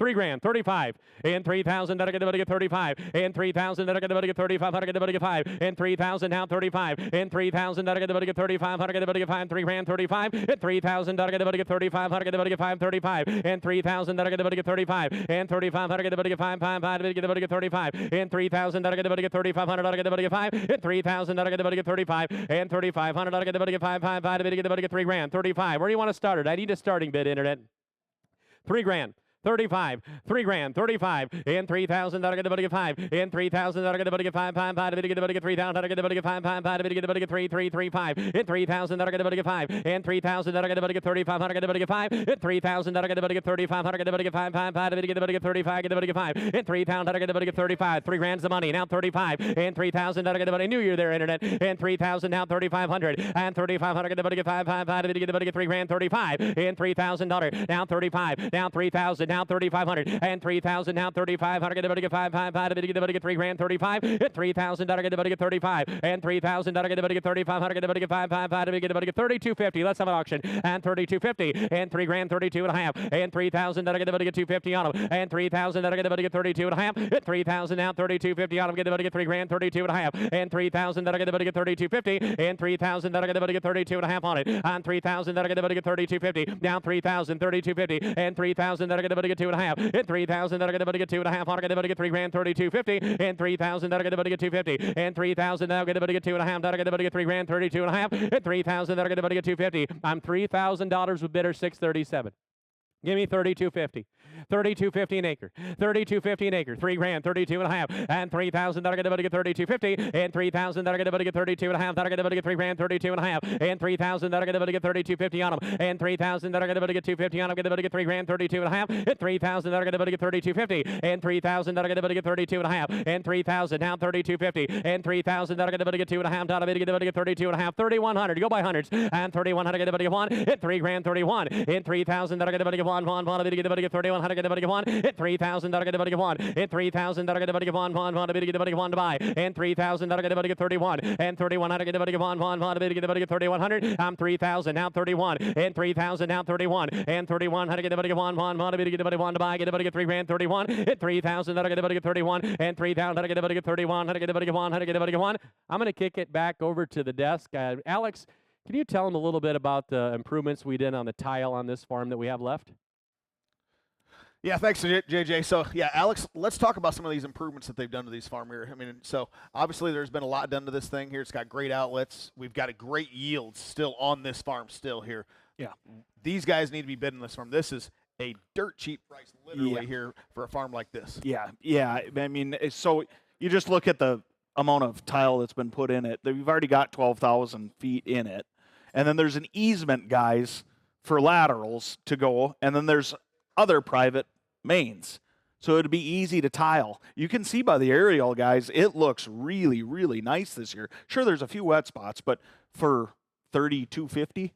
$3,000, 35, and 3,000, get 35, and 3,000, get 3,500, get 5, and 3,000, now 35, and 3,000, get 3,500, get 5, $3,000, 35, and 3,000, get 3,500, get 5, 35, and 3,000, get 35, and 3,500, get 5, 5, get 35, and 3,000, get 3,500, get 5, and 3,000, get 35, and 3,500, get 5, 5, get $3,000, 35. Where do you want to start it? I need a starting bid, internet. $3,000. 35, $3,000, 35, and 3,000, get a 5, and 3,000, get a 5, 5, get 3,000, get a 5, 5, get 3, 3, 3, 5, and 3,000, get a 5, and 3,000, get a 3,500, get a 5, and 3,000, get a 3,500, get a 5, 5, get a 35, get a 5, and 3,000, get a 35, $3,000's the money, now 35, and 3,000, get a I knew you were there, internet, and 3,000, now 3,500, and 3,500, get a 5, 5, get a $3,000, 35, and $3,000, now 35, now 3,000, now 3,500 and 3,000 now 3,500 get a 5 5 get a $3,000 35 and 3,000 get a 35 and 3,000 get a 3,500 get a 5 5 get a 3,250. Let's have an auction and 3,250 and $3,000 32 and a half and 3,000 get a 250 on them and 3,000 get a 32 and a half and 3,000 now 3,250 on them get a $3,000 32 and a half and 3,000 get a 3,250 and 3,000 get a 32 and a half on it on 3,000 get a 3,250 now 3,000 3,250 and 3,000 get a 2 and a half and 3,000 that are going to get 2 and a half on it, get $3,000 32.50 and 3,000 that are going to get 250 and 3,000 now going to get 2 and a half that are going to get $3,000 32 and a half and 3,000 that are going to get 250. I'm $3,000 with bidder 637. Give me 3,250. 3,250 an acre. 3,250 an acre. $3,000, 32 and a half. And 3,000 that are going to get 3,250. And 3,000 that are going to get 32 and a half. That are going to get $3,000, 32 and a half. And 3,000 that are going to get 3,250 on them. And 3,000 that are going to get 250 on them. Going to get $3,000, 32 and a half. And 3,000 that are going to get 3,250. And 3,000 that are going to get 32 and a half. And 3,000 now 3,250. And 3,000 that are going to get 2 and a half. Going to get 32 and a half. 3,100. Go by hundreds. And 3,100 going to get 1. And $3,000, 31. And 3,000 that are going to get 1. one, one, one, get the 3100, get the 1, at 3,000, get the 1, at 3,000, get the 1, 1, 1, get the 1 to buy, and 3,000, get the 31, and 3,100, get the 1, 1, 1, get the 3,100, I'm 3,000, now 31, and 3,000, now 31, and 3,100, get the 1, 1, 1, get the 1 to buy, get the 3 grand 31, at 3,000, get the 31, and 3,000, get the 31, get the 1, get the 1. I'm going to kick it back over to the desk. Alex, can you tell them a little bit about the improvements we did on the tile on this farm that we have left? Yeah, thanks, JJ. So, yeah, Alex, let's talk about some of these improvements that they've done to these farm here. I mean, so obviously there's been a lot done to this thing here. It's got great outlets. We've got a great yield still on this farm still here. Yeah. These guys need to be bidding this farm. This is a dirt cheap price literally here for a farm like this. Yeah, yeah. I mean, so you just look at the amount of tile that's been put in it. We've already got 12,000 feet in it. And then there's an easement, guys, for laterals to go. And then there's other private mains. So it'd be easy to tile. You can see by the aerial, guys, it looks really, really nice this year. Sure, there's a few wet spots, but for $3,250,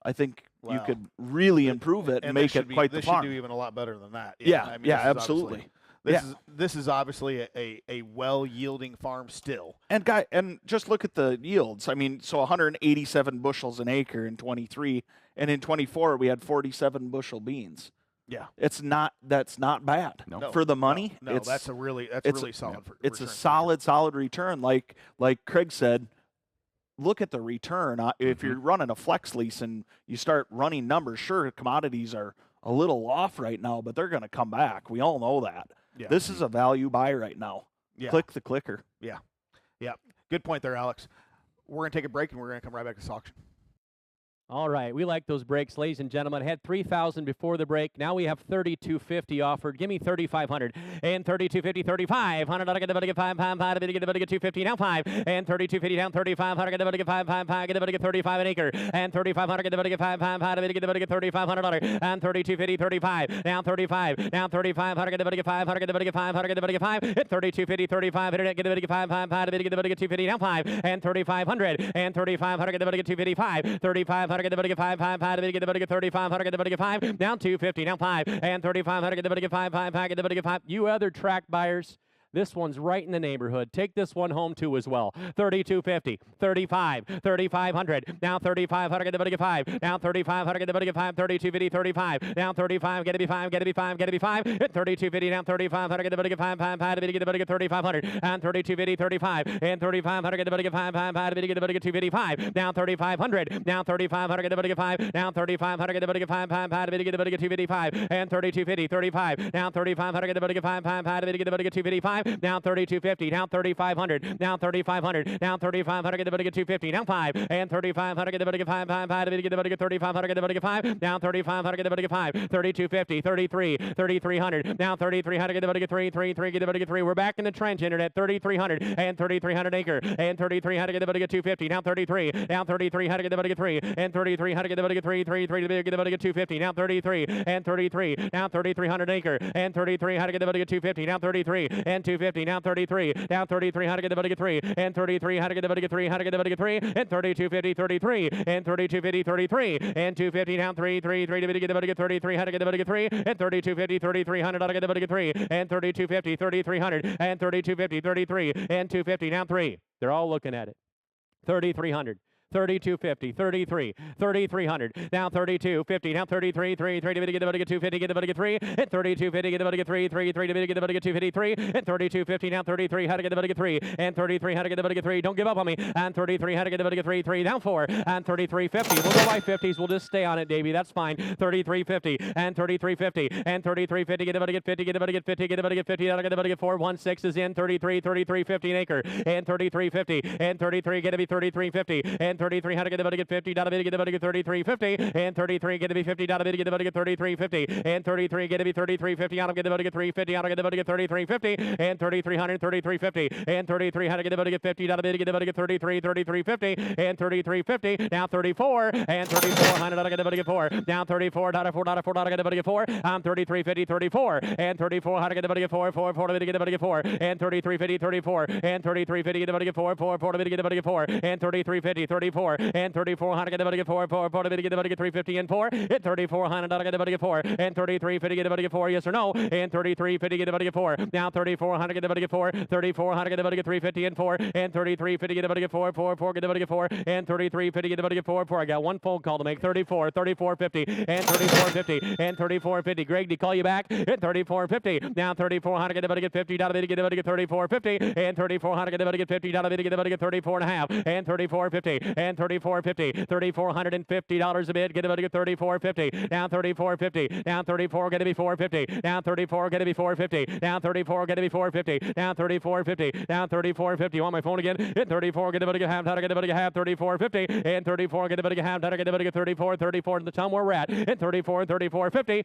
I think you could really improve it and make it quite the farm. This should do even a lot better than that. Yeah, I mean, yeah, absolutely. This is obviously a well-yielding farm still. And just look at the yields. I mean, so 187 bushels an acre in 23, and in 24 we had 47 bushel beans. Yeah, that's not bad for the money. No, that's really solid. It's a solid return. Like Craig said, look at the return. If you're running a flex lease and you start running numbers, sure, commodities are a little off right now, but they're going to come back. We all know that. Yeah. This is a value buy right now. Yeah. Click the clicker. Yeah. Yeah. Good point there, Alex. We're going to take a break, and we're going to come right back to this auction. All right, we like those breaks, ladies and gentlemen. I had 3,000 before the break. Now we have 3,250 offered. Give me 3,500 and 3,250, 3,500. I get the get 500. Get the get 250 now 5 and 3,250 down 3,500. Get the get 500. Get the get 35 an acre and 3,500. Get the get 500. Get the get $3,500 and 3,250, 35 now 35 now 3,500. Get the get 500. Get the get 500. Get the get 5 at 3,250, 35. Get the get 500. Get the get 250 now 5 and 3,500 and 3,500. Get the get 255, 3,500. Get the get 500, get the get 3,500, get the get 5, down 250, now 5, and 3,500, get the get 5, get the get 5. You other track buyers, this one's right in the neighborhood. Take this one home too as well. 3,250, 35, 3,500, now 3,500, get the get 5, now 3,500, get the get 5, 3,250, 35, now 35, get to be 5, get to be 5, get to be 5, 3,250, now 3,500, get the get 5, get the get 3,500, and 3,250, 35, and 3,500, get the get 5, get the get 255, now 3,500, now 3,500, get the get 5, now 3,500, get the get 5, get the get 255, and 3,250, 35, now 3,500, get the get 5, get the get 255. Now 3,250, now 3,500, now 3,500, now 3,500, get the get 250, now 5, and 3,500, get the get 5, get the get 3,500, get the get 5, now 3,500, get the get 5, 3,250, 33, 3,300, now 3,300, get the get 3, get the get 3. We're back in the trench, internet, 3,300, and 3,300 acre, and 3,300, get the get 250, now 33, now 3,300, get the get 3, and 3,300, get the get 3, get the get 250, now 33, and 33, now 3,300 acre, and 3,300, get the get 250, now 33, and 250, now 33, now 3,300, get the get 3, and 3,300, get the get 3, get the get 3, and 3,250, 33, and 3,250, 33, and 250, now 3,300, get the get 3,300, get the get 3, and 3,250, 3,300, get the get 3, and 3,250, 3,300, and 3,250, 33, and 250, now 3. They're all looking at it. 3,300. 3,250, 33, 3,300, now 3,250, now 33, 3, to get the get 250, get the get 3, and 3,250, get the get 3, to get the get 253, and 3,250, now 33, how to get the get 3, and 33, how to get the get 3, don't give up on me, and 33, how to get the get 3, down 4, and 3350, we'll go by 50s, we'll just stay on it, Davey, that's fine, 3350, and 3350, and 3350, get the get 50, get the get 50, get the get 50, get the get 4, 1, 6 is in, 33, 3350 an acre, and 3350, and 33, get to be 3350, and 33, how to get the get 50, get the get 3350, and 33, get to be 50, get the get 3350, and 33, get to be 3350, out of get the get 350, out of get the get 3350, and 3,300, 3350, and 33, how to get the get 50, get the get 33, 3350, and 3350, now 34, and 3,400, get the get 4, now 34, get the get 4, I'm 3350, 34, and 34, how to get the get 4, 4, to get the get 4, and 3350, 34, and 3350, get the get 4, 4, to get the get 4, and 3350, 34, 34, and 3400 get about to get 4, 4, 4 to get about to get 350 and 4, and 3400 get about to get 4, and 3350 get about to get 4, yes or no, and 3350 get about to get 4, now 3400 get about to get 4, 3400 get about to get 350 and 4, and 3350 get about to get 4, 4, 4 get about to get 4, and 3350 get about to get 4, 4. I got one phone call to make. 34, 3450, and 3450, and 3450. Greg, did he call you back? And 3450. Now 3400 get about to get 50, get about to get 3450, and 3400 get about to get 50, get about to get 34 and a half, and 3450, and 3450, $3,450 a bid, get about to get 3450, now 3450, now 34 going to be 450, now 34 going to be 450, now 34 going to be 450, now 3450, now 3450. You want my phone again? And 34 get about to get half, get about to get half, 3450, and 34 get about to get half, get about to get 34, 34 to the time where we're at, and 34, 3450.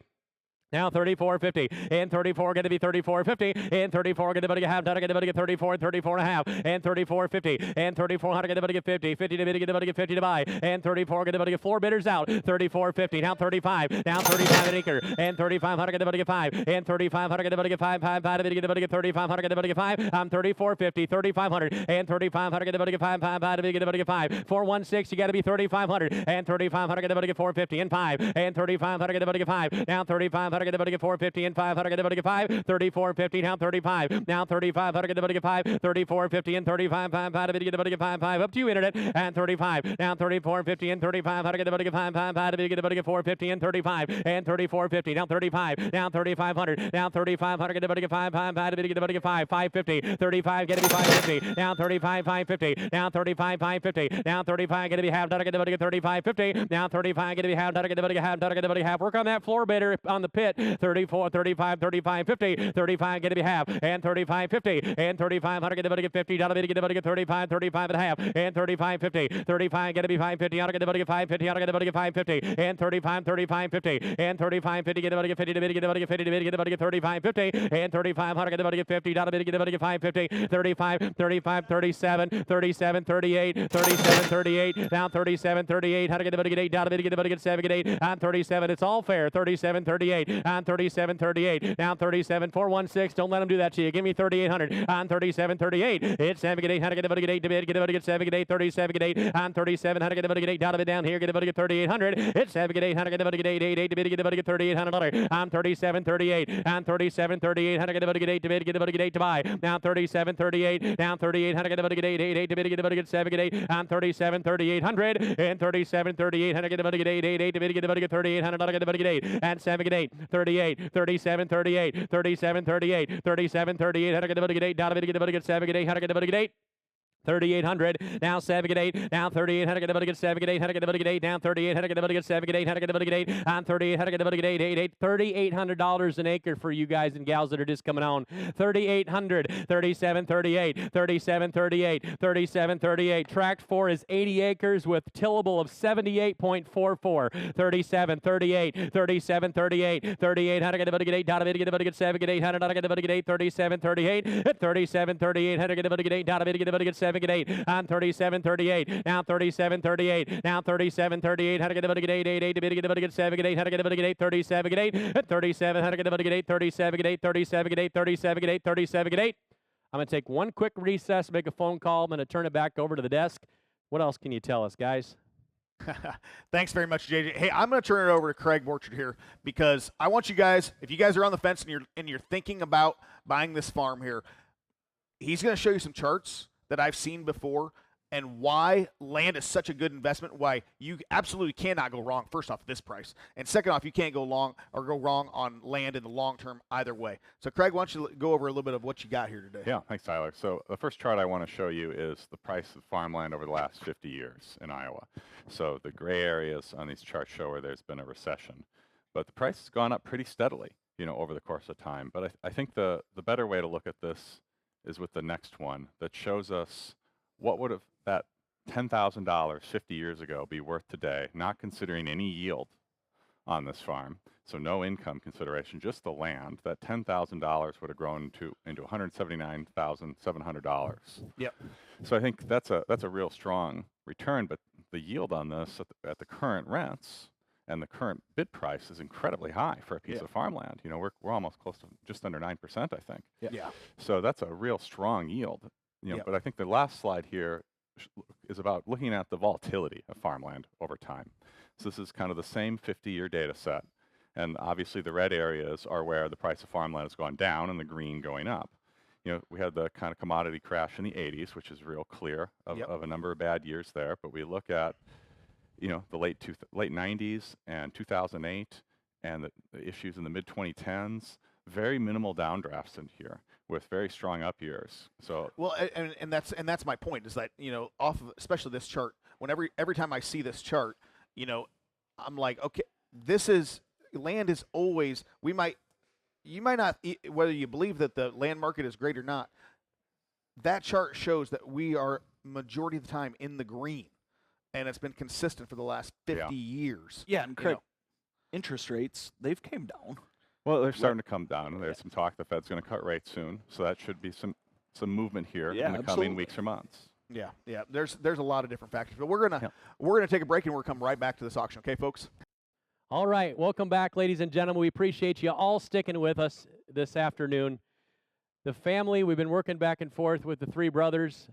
Now 3450, and 34 going to be 3450, and 34 going to be half, get about to get 34, 34 and a half, and 3450, and 3400 get about to get 50, 50 to bid, get about to get 50 to buy, and 34 get about to get 4 bidders out, 3450, now 35, now 35 an acre, and 3500 get about to get 5, and 3500 get about to get 5, 5 to bid, get about to get 3500 get about to get 5, I'm 3450, 3500, and 3500 get about to get 5, 5 to bid, get about to get 5, 416 you got to be 3500, and 3500 get about to get 450 and 5, and 3500 get about to get 5, now 3500 get about to get 450 and 500 get about to get 5, 3450 now 35, now 3500 get about to get 5, 3450 and 35, 5 to bid, get about to get 5, 5 up to you internet, and 35, now 3450 and 3500 get about to get 5, 5 to bid, get about to get 450 and 35, and 3450 now 35, now 3500, now 3500 get about to get 5, 5 to bid, get about to get 5, 550, 35 get to be 550, now 35, 550, now 35, 550, now 35 get to be half, get about to get 3550, now 35 get to be half, get about to get half, get about to get half. Work on that floor bidder on the pit. 34, 35, 35, 50, 35 get to be half, and 35, 50, and 3500 get about to get 50, out of it get about to get 35, 35 and a half, and 35, 50, 35 get to be 550, out of get about to get 550, out of get about to get 550, and 35, 35, 50, and 35, 50 get about to get 50 to bid, get about to get 50 to bid, get about to get 35, 50, and 3500 get about to get 50, out of it get about to get 550, 35, 35, 37, 37, 38, 37, 38, now 37, 38, how to get about to get 8, out of it get about to get 7, get 8, on 37, it's all fair, 37, 38, on 37, 38, now 37, 416, don't let them do that to you, give me 3800, on 37, 38, it's 7, get 8, how to get about to get 8 to bid, get about to get 7, get 8, 37, get 8, on 37, how to get about to get 8, out of it down here, get about to get 3800, it's 7, get 8, how to get about to get 8, 8, 8 to bid, get about to get 3800, on 37, 38, on 37, 38, how to get about to get 8 to bid, get about to get 8 to buy, now 37, 38, now 38, how to get about to get 8, 8, 8 to bid, get about to get 7, get 8, on 37, 3800, and 37, 38, how to get about to get 8, 8, 8 to bid, get about to get 3800, how to get about to get 8, and 7, get 8, 38, 37, 38, 37, 38, 37, 38, how to get about to get 8, down to get about to get 7, get 8, how to get about to get 8. 3800, now 7, get 8, now 38, how to get about to get 7, get 8, how to get about to get 8, down 38, how to get about to get 7, get 8, how to get about to get 8, on 38, how to get about to get 8, 8, 8, $3,800 an acre for you guys and gals that are just coming on. 3,800, 37, 38, 37, 38, 37, 38. Tract 4 is 80 acres with tillable of 78.44. 37, 38, 37, 38, 38, how to get about to get 8, down to get about to get 7, get 8, how to get about to get 8, 37, 38, 37, 38, how to get about to get 8, down to get about to get 7, get 8, on 37, 38, now 37, 38, now 37, 38, how to get about to get 8, 8, 8, to get about to get 7, get 8, how to get about to get 8, 37, get 8, 37, how to get about to get 8, 37, get 8, 37, get 8, 37, get 8, 37, get 8. I'm going to take one quick recess, make a phone call. I'm going to turn it back over to the desk. What else can you tell us, guys? Thanks very much, JJ. Hey, I'm going to turn it over to Craig Borchard here because I want you guys, if you guys are on the fence and you're thinking about buying this farm here, he's going to show you some charts that I've seen before and why land is such a good investment, why you absolutely cannot go wrong, first off, at this price. And second off, you can't go wrong on land in the long term either way. So, Craig, why don't you go over a little bit of what you got here today? Yeah, thanks, Tyler. So the first chart I want to show you is the price of farmland over the last 50 years in Iowa. So the gray areas on these charts show where there's been a recession. But the price has gone up pretty steadily, over the course of time. But I think the better way to look at this is with the next one that shows us what would have that $10,000 50 years ago be worth today, not considering any yield on this farm, so no income consideration, just the land. That $10,000 would have grown into $179,700. Yep. So I think that's a real strong return, but the yield on this at the current rents and the current bid price is incredibly high for a piece of farmland. We're almost close to just under 9%, I think. Yeah. So that's a real strong yield. But I think the last slide here is about looking at the volatility of farmland over time. So this is kind of the same 50-year data set. And obviously the red areas are where the price of farmland has gone down and the green going up. You know, we had the kind of commodity crash in the 80s, which is real clear of a number of bad years there. But we look at, you know, the late 90s and 2008 and the issues in the mid-2010s, very minimal downdrafts in here with very strong up years. So well, and that's my point, is that, you know, off of especially this chart, every time I see this chart, you know, I'm like, okay, this is land is always, you might not, whether you believe that the land market is great or not, that chart shows that we are majority of the time in the green, and it's been consistent for the last 50 years. Yeah, and Craig, interest rates, they've came down. well, they're starting to come down. There's some talk the Fed's going to cut rates soon, so that should be some movement here in the coming weeks or months. Yeah, there's a lot of different factors, but we're gonna take a break and we'll come right back to this auction. Okay, folks. All right, welcome back, ladies and gentlemen. We appreciate you all sticking with us this afternoon. The family, we've been working back and forth with the three brothers.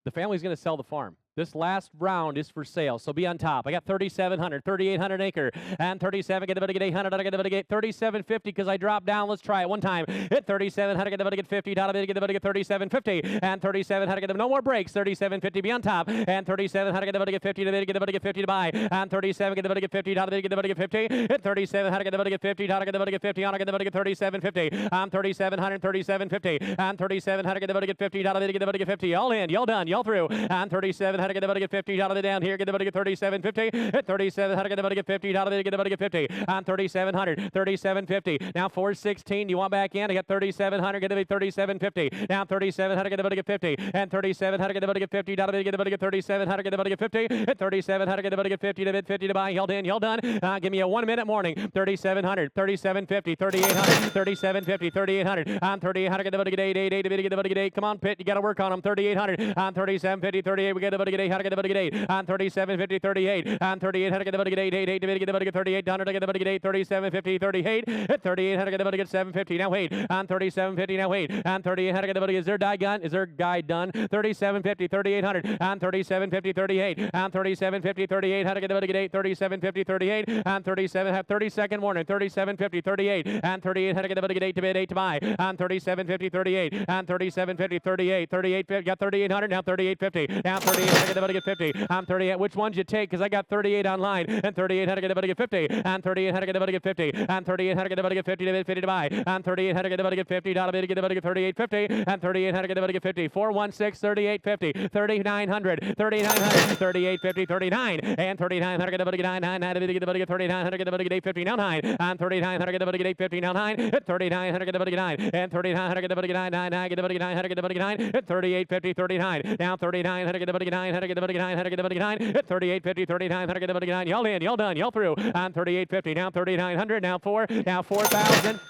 The family's going to sell the farm. This last round is for sale, so be on top. I got 3,700, 3,800 acre, and 37. Get about to get 800. I get about to get 3,750 because I dropped down. Let's try it one time. Hit 3,700. Get about to get 50. Get about to get 3,750 and 3,700. Get no more breaks. 3,750. Be on top and 3,700. Get about to get 50. Get about to get 50 to buy and 37. Get about to get 50. Get about to get 50. Hit 3,700. Get about to get 50. Get about to get 50. On. Get about to get 3,750. I'm 3,700. 3,750 and 3,700. Get about to get 50. Get about to get 50. All in. Y'all done. Y'all through. And 37. How to get about to get 50 out of the down here, get about to get 3750, at 37, how to get about to get 50 out of it, get about to get 50, on 3700, 3750, now 416, you want back in, I got 3700, get about 3750, now 37, how to get about to get 50, and 37, how to get about to get 50, out of it, get about to get 37, how to get about to get 50, at 37, how to get about to get 50, to bid 50 to buy, y'all in, y'all done, give me a 1 minute warning, 3700, 3750, 3800, 3750, 3800, on 38, how to get about to get 888, to bid get about to get 8, come on Pitt, you got to work on them, 3800, on 3750, 38, we get about to get 8, how to get about to get 8, on 3750, 38, on 38, how to get about to get 8, 8, to bid get about to get 38, down to get about to get 8, 3750, 38, at 38, how to get about to get 750, now wait, on 3750, now wait, on 38, how to get about to get, is there die gun, is there guy done, 3750, 3800, on 3750, 38, on 3750, 38, how to get about to get 8, 3750, 38, on 37, have 30-second warning, 3750, 38, on 38, how to get about to get 8 to bid, 8 to buy, on 3750, 38, on 3750, 38, 38, got 3800, now 3850, now 38, how to get about to get 50, on 38, which ones you take, because I got 38 online, and 38, how to get about to get 50, on 38, how to get about to get 50, on 38, how to get about to get 50 to bid, 50 to buy, on 38, how to get about to get 50, dollar bid, get about to get 3850, and 38, how to get about to get 50, 416, 3850, 3900, 3900, 3850, 39, and 39, how to get about to get 99, how to get about to get 39, how to get about to get 850, now 9, on 39, how to get about to get 850, now 9, 39, how to get about to get 9, and 39, how to get about to get 9, 9, get about to get 9, how to get about to get 9, 3850, 39, now 39, how to get about to get 9, how to get about to get 9, how to get about to get 9, 3850, 39, how to get about to get 9, y'all in, y'all done, y'all through, on 3850, now 3900, now 4, now 4000.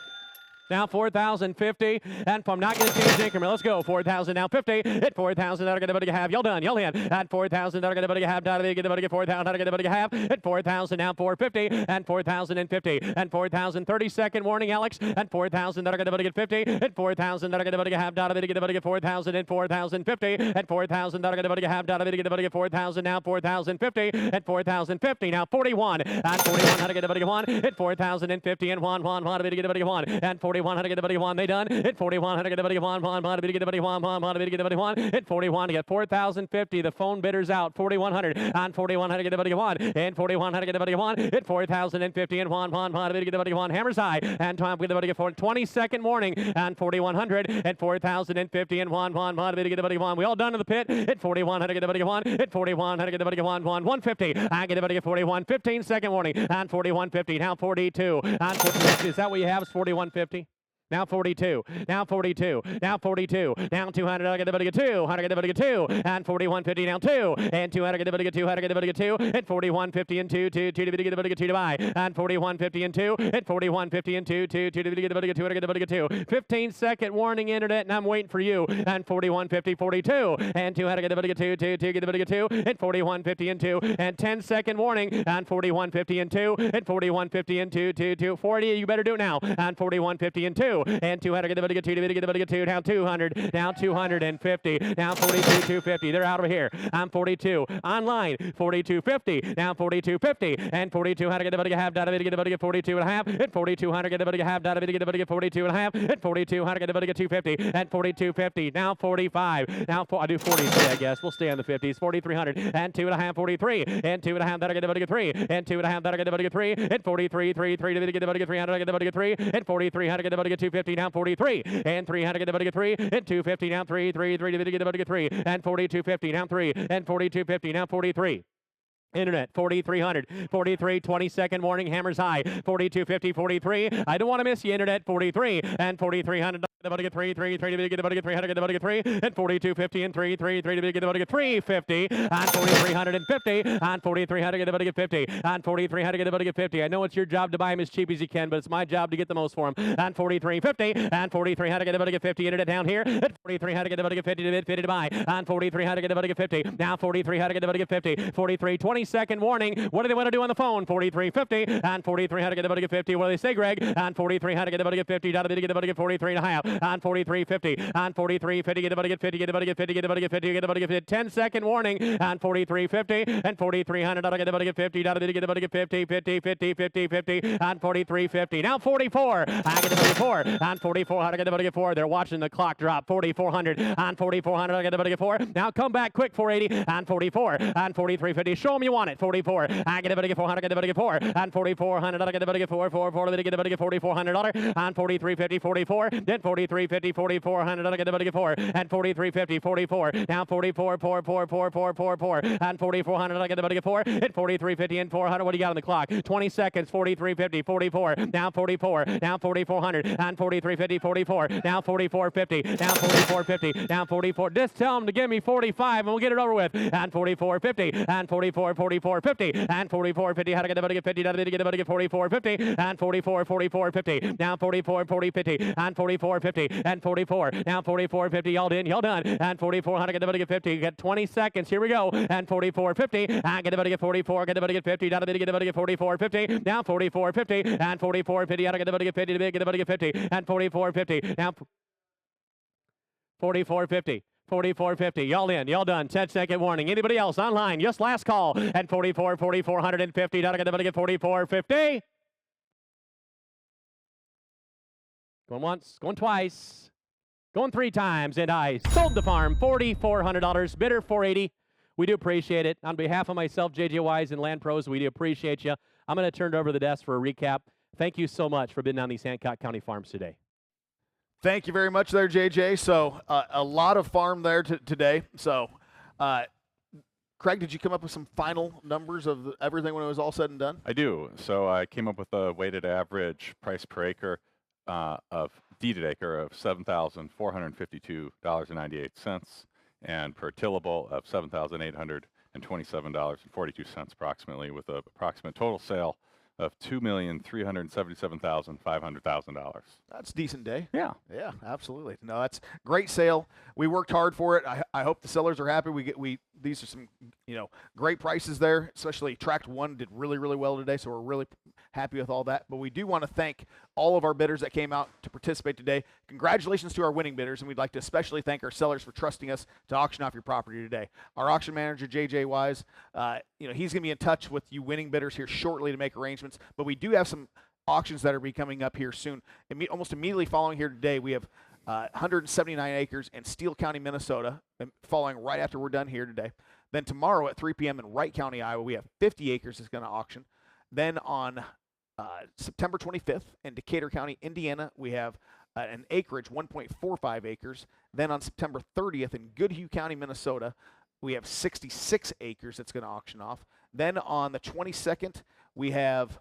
Now 4,050, and I'm not going to change the increment. Let's go. 4,000 now 50. Hit 4,000. Not going to have. Y'all done. Y'all in. At 4,000. Not going to have. Not going to get 4,000. Not going to have. Hit 4,000 now 450 and 4,050 and 4,000. 30-second warning, Alex. And 4,000. Not going to get 50. Hit 4,000. Not going to have. Not going to get 4,000 and 4,050 and 4,000. Not going to have. Not going to get 4,000 now 4,050 and 4,050 now 41 and 41. How to get 1. Hit 4,050 and 1 how to get 1 and 41. How to get the 1, they done. Hit 41, how to get the 1, how to get the 1, how to get the 1. Hit 41 to get 4,050. The phone bidder's out. 4,100 on 41, how to get the 1, and 41, how to get the 1. Hit 4,050 and 1, how to get the 1. Hammers high, and Tom with the 20-second warning on 4,100 and 4,050 and 1, how to get the 1. We all done to the pit. Hit 41, how to get the 1. Hit 41, how to get the 1, 150. I get the 41. 15-second warning on 4150. Now 42 on 42. Is that what you have? Is 4150? Now 42, now 42, now 42, now 200, I get the 2, how to get the 2, and 4150 now 2, and 200 get the 2, how to get the 2, and 4150 and 2, 2 to get the 2 to buy, and 4150 and 2, and 4150 and 2, 2 to get the 2, how to get the 2. 15-second warning, internet, and I'm waiting for you, and 4150, 42, and 2 how to get the 2, 2 to get the 2, and 4150 and 2, and 10-second warning, and 4150 and 2, and 4150 and 2, 2, 2, 40, you better do it now, and 4150 and 2. 42, and 200, get the buddy, get 2, get the buddy, get 2, down 200, down 250, down 42, 250. They're out over here. I'm 42, online, 42.50, down 42.50, and 4200, get the buddy, get half, down a bit, get the buddy, get 42 and a half, and 4200, get the buddy, get half, down a bit, get the buddy, get 42 and a half, and 4200, get the buddy, get 250, and 42.50, now 45, now I do 43, I guess. We'll stay on the 50s, 4300, and 2 and a half, 43, and 2 and a half, that'll get the buddy, get 3, and 2 and a half, that'll get the buddy, get 3, and 43, 3, 3, to get the buddy, get 300, get the buddy, get 3, and 4300, get the buddy, get 250, now 43, and 300, get the buddy, get 3, and 250, now 3, 3, 3, to get the buddy, get 3, and 42.50, now 3, and 42.50, now 43. Internet, 4,300, 43, 20-second warning, hammers high, 42.50, 43. I don't want to miss you, Internet, 43, and 4,300, the buddy get 3, 3, 3, to get the buddy get 300, get the buddy get 3, and 42.50, and 3, 3, 3, to get the buddy get 350, and 4,350, and 4,300, get the buddy get 50, and 4,300, get the buddy get 50. I know it's your job to buy them as cheap as you can, but it's my job to get the most for them, and 43.50, and 4,300, get the buddy get 50, Internet down here, and 4,300, get the buddy get 50, to bid, 50 to buy, and 4,300, get the buddy get 50, now 4,300, get the buddy get 50, 43, 20-second warning. What do they want to do on the phone? 43.50 and 4300, get the buddy get 50. What do they say, Greg? And 4300, get the buddy get 50. Down the bid, get the buddy get 43 and a half. And 43.50 and 43.50, get the buddy get 50. Get the buddy get 50. Get the buddy get 50. Get the buddy get 50. 10-second warning. And 43.50 and 4300, get the buddy get 50. Down the bid, get the buddy get 50. 50, 50, 50, 50, and 43.50. Now 44. I get the buddy get 4. And 4400, get the buddy get 4. They're watching the clock drop. 4,400 and 4,400, get the buddy get 4. Now come back quick. 480 and 44 and 43.50. Show them you want it. 44. I get the buddy get 400, get the buddy get 4, and 4,400, get the buddy get 4, 4, 4, get the buddy get 4,400, and 43.50, 44, then 43.50, 4,400, get the buddy get 4, and 43.50, 44, now 44, 4, 4, 4, 4, 4, 4, and 4,400, get the buddy get 4, and 43.50 and 400. What do you got on the clock? 20 seconds, 43.50, 44, now 44, now 4,400, and 43.50, 44, now 44.50, now 44.50, now 44. Just tell them to give me 45, and we'll get it over with, and 44.50, and 44, 44.50. And 44.50, how to get the buddy get 50, down the bid, get the buddy get 44.50, and 44, 44.50, now 44, 40.50, and 44.50, and 44, now 44.50, y'all in, y'all done, and 4400, get the buddy get 50, you got 20 seconds, here we go, and 44.50, and get the buddy get 44, get the buddy get 50, down the bid, get the buddy get 44.50, now 44.50, and 44.50, how to get the buddy get 50, get the buddy get 50, and 44.50, now 44.50. 44.50. Y'all in. Y'all done. 10-second warning. Anybody else online? Just last call. And 44, 4,450. Down to get 44.50. Going once. Going twice. Going 3 times. And I sold the farm. $4,400. Bidder $480. We do appreciate it. On behalf of myself, JJ Wise, and Land Pros, we do appreciate you. I'm going to turn it over to the desk for a recap. Thank you so much for bidding on these Hancock County farms today. Thank you very much there, JJ. So a lot of farm there today. So, Craig, did you come up with some final numbers of everything when it was all said and done? I do. So I came up with a weighted average price per acre of deeded acre of $7,452.98 and per tillable of $7,827.42 approximately, with an approximate total sale of $2,377,500. That's a decent day. Yeah. Yeah, absolutely. No, that's great sale. We worked hard for it. I hope the sellers are happy. These are some, great prices there, especially Tract 1 did really, really well today, so we're really happy with all that. But we do want to thank all of our bidders that came out to participate today. Congratulations to our winning bidders, and we'd like to especially thank our sellers for trusting us to auction off your property today. Our auction manager, JJ Wise, he's going to be in touch with you winning bidders here shortly to make arrangements, but we do have some auctions that are be coming up here soon. Almost immediately following here today, we have 179 acres in Steele County, Minnesota, following right after we're done here today. Then tomorrow at 3 p.m. in Wright County, Iowa, we have 50 acres that's going to auction. Then on September 25th in Decatur County, Indiana, we have an acreage, 1.45 acres. Then on September 30th in Goodhue County, Minnesota, we have 66 acres that's going to auction off. Then on the 22nd, we have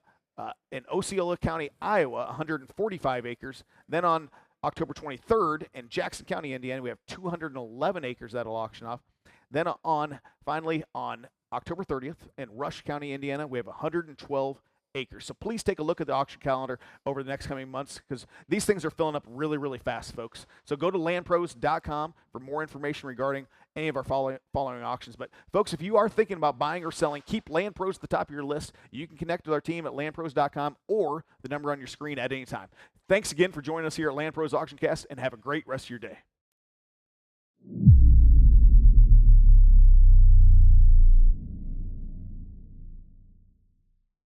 in Osceola County, Iowa, 145 acres. Then on October 23rd in Jackson County, Indiana, we have 211 acres that'll auction off. Then finally on October 30th in Rush County, Indiana, we have 112 acres. So please take a look at the auction calendar over the next coming months, because these things are filling up really, really fast, folks. So go to landpros.com for more information regarding any of our following auctions. But folks, if you are thinking about buying or selling, keep Land Pros at the top of your list. You can connect with our team at landpros.com or the number on your screen at any time. Thanks again for joining us here at Land Pros Auction Cast, and have a great rest of your day.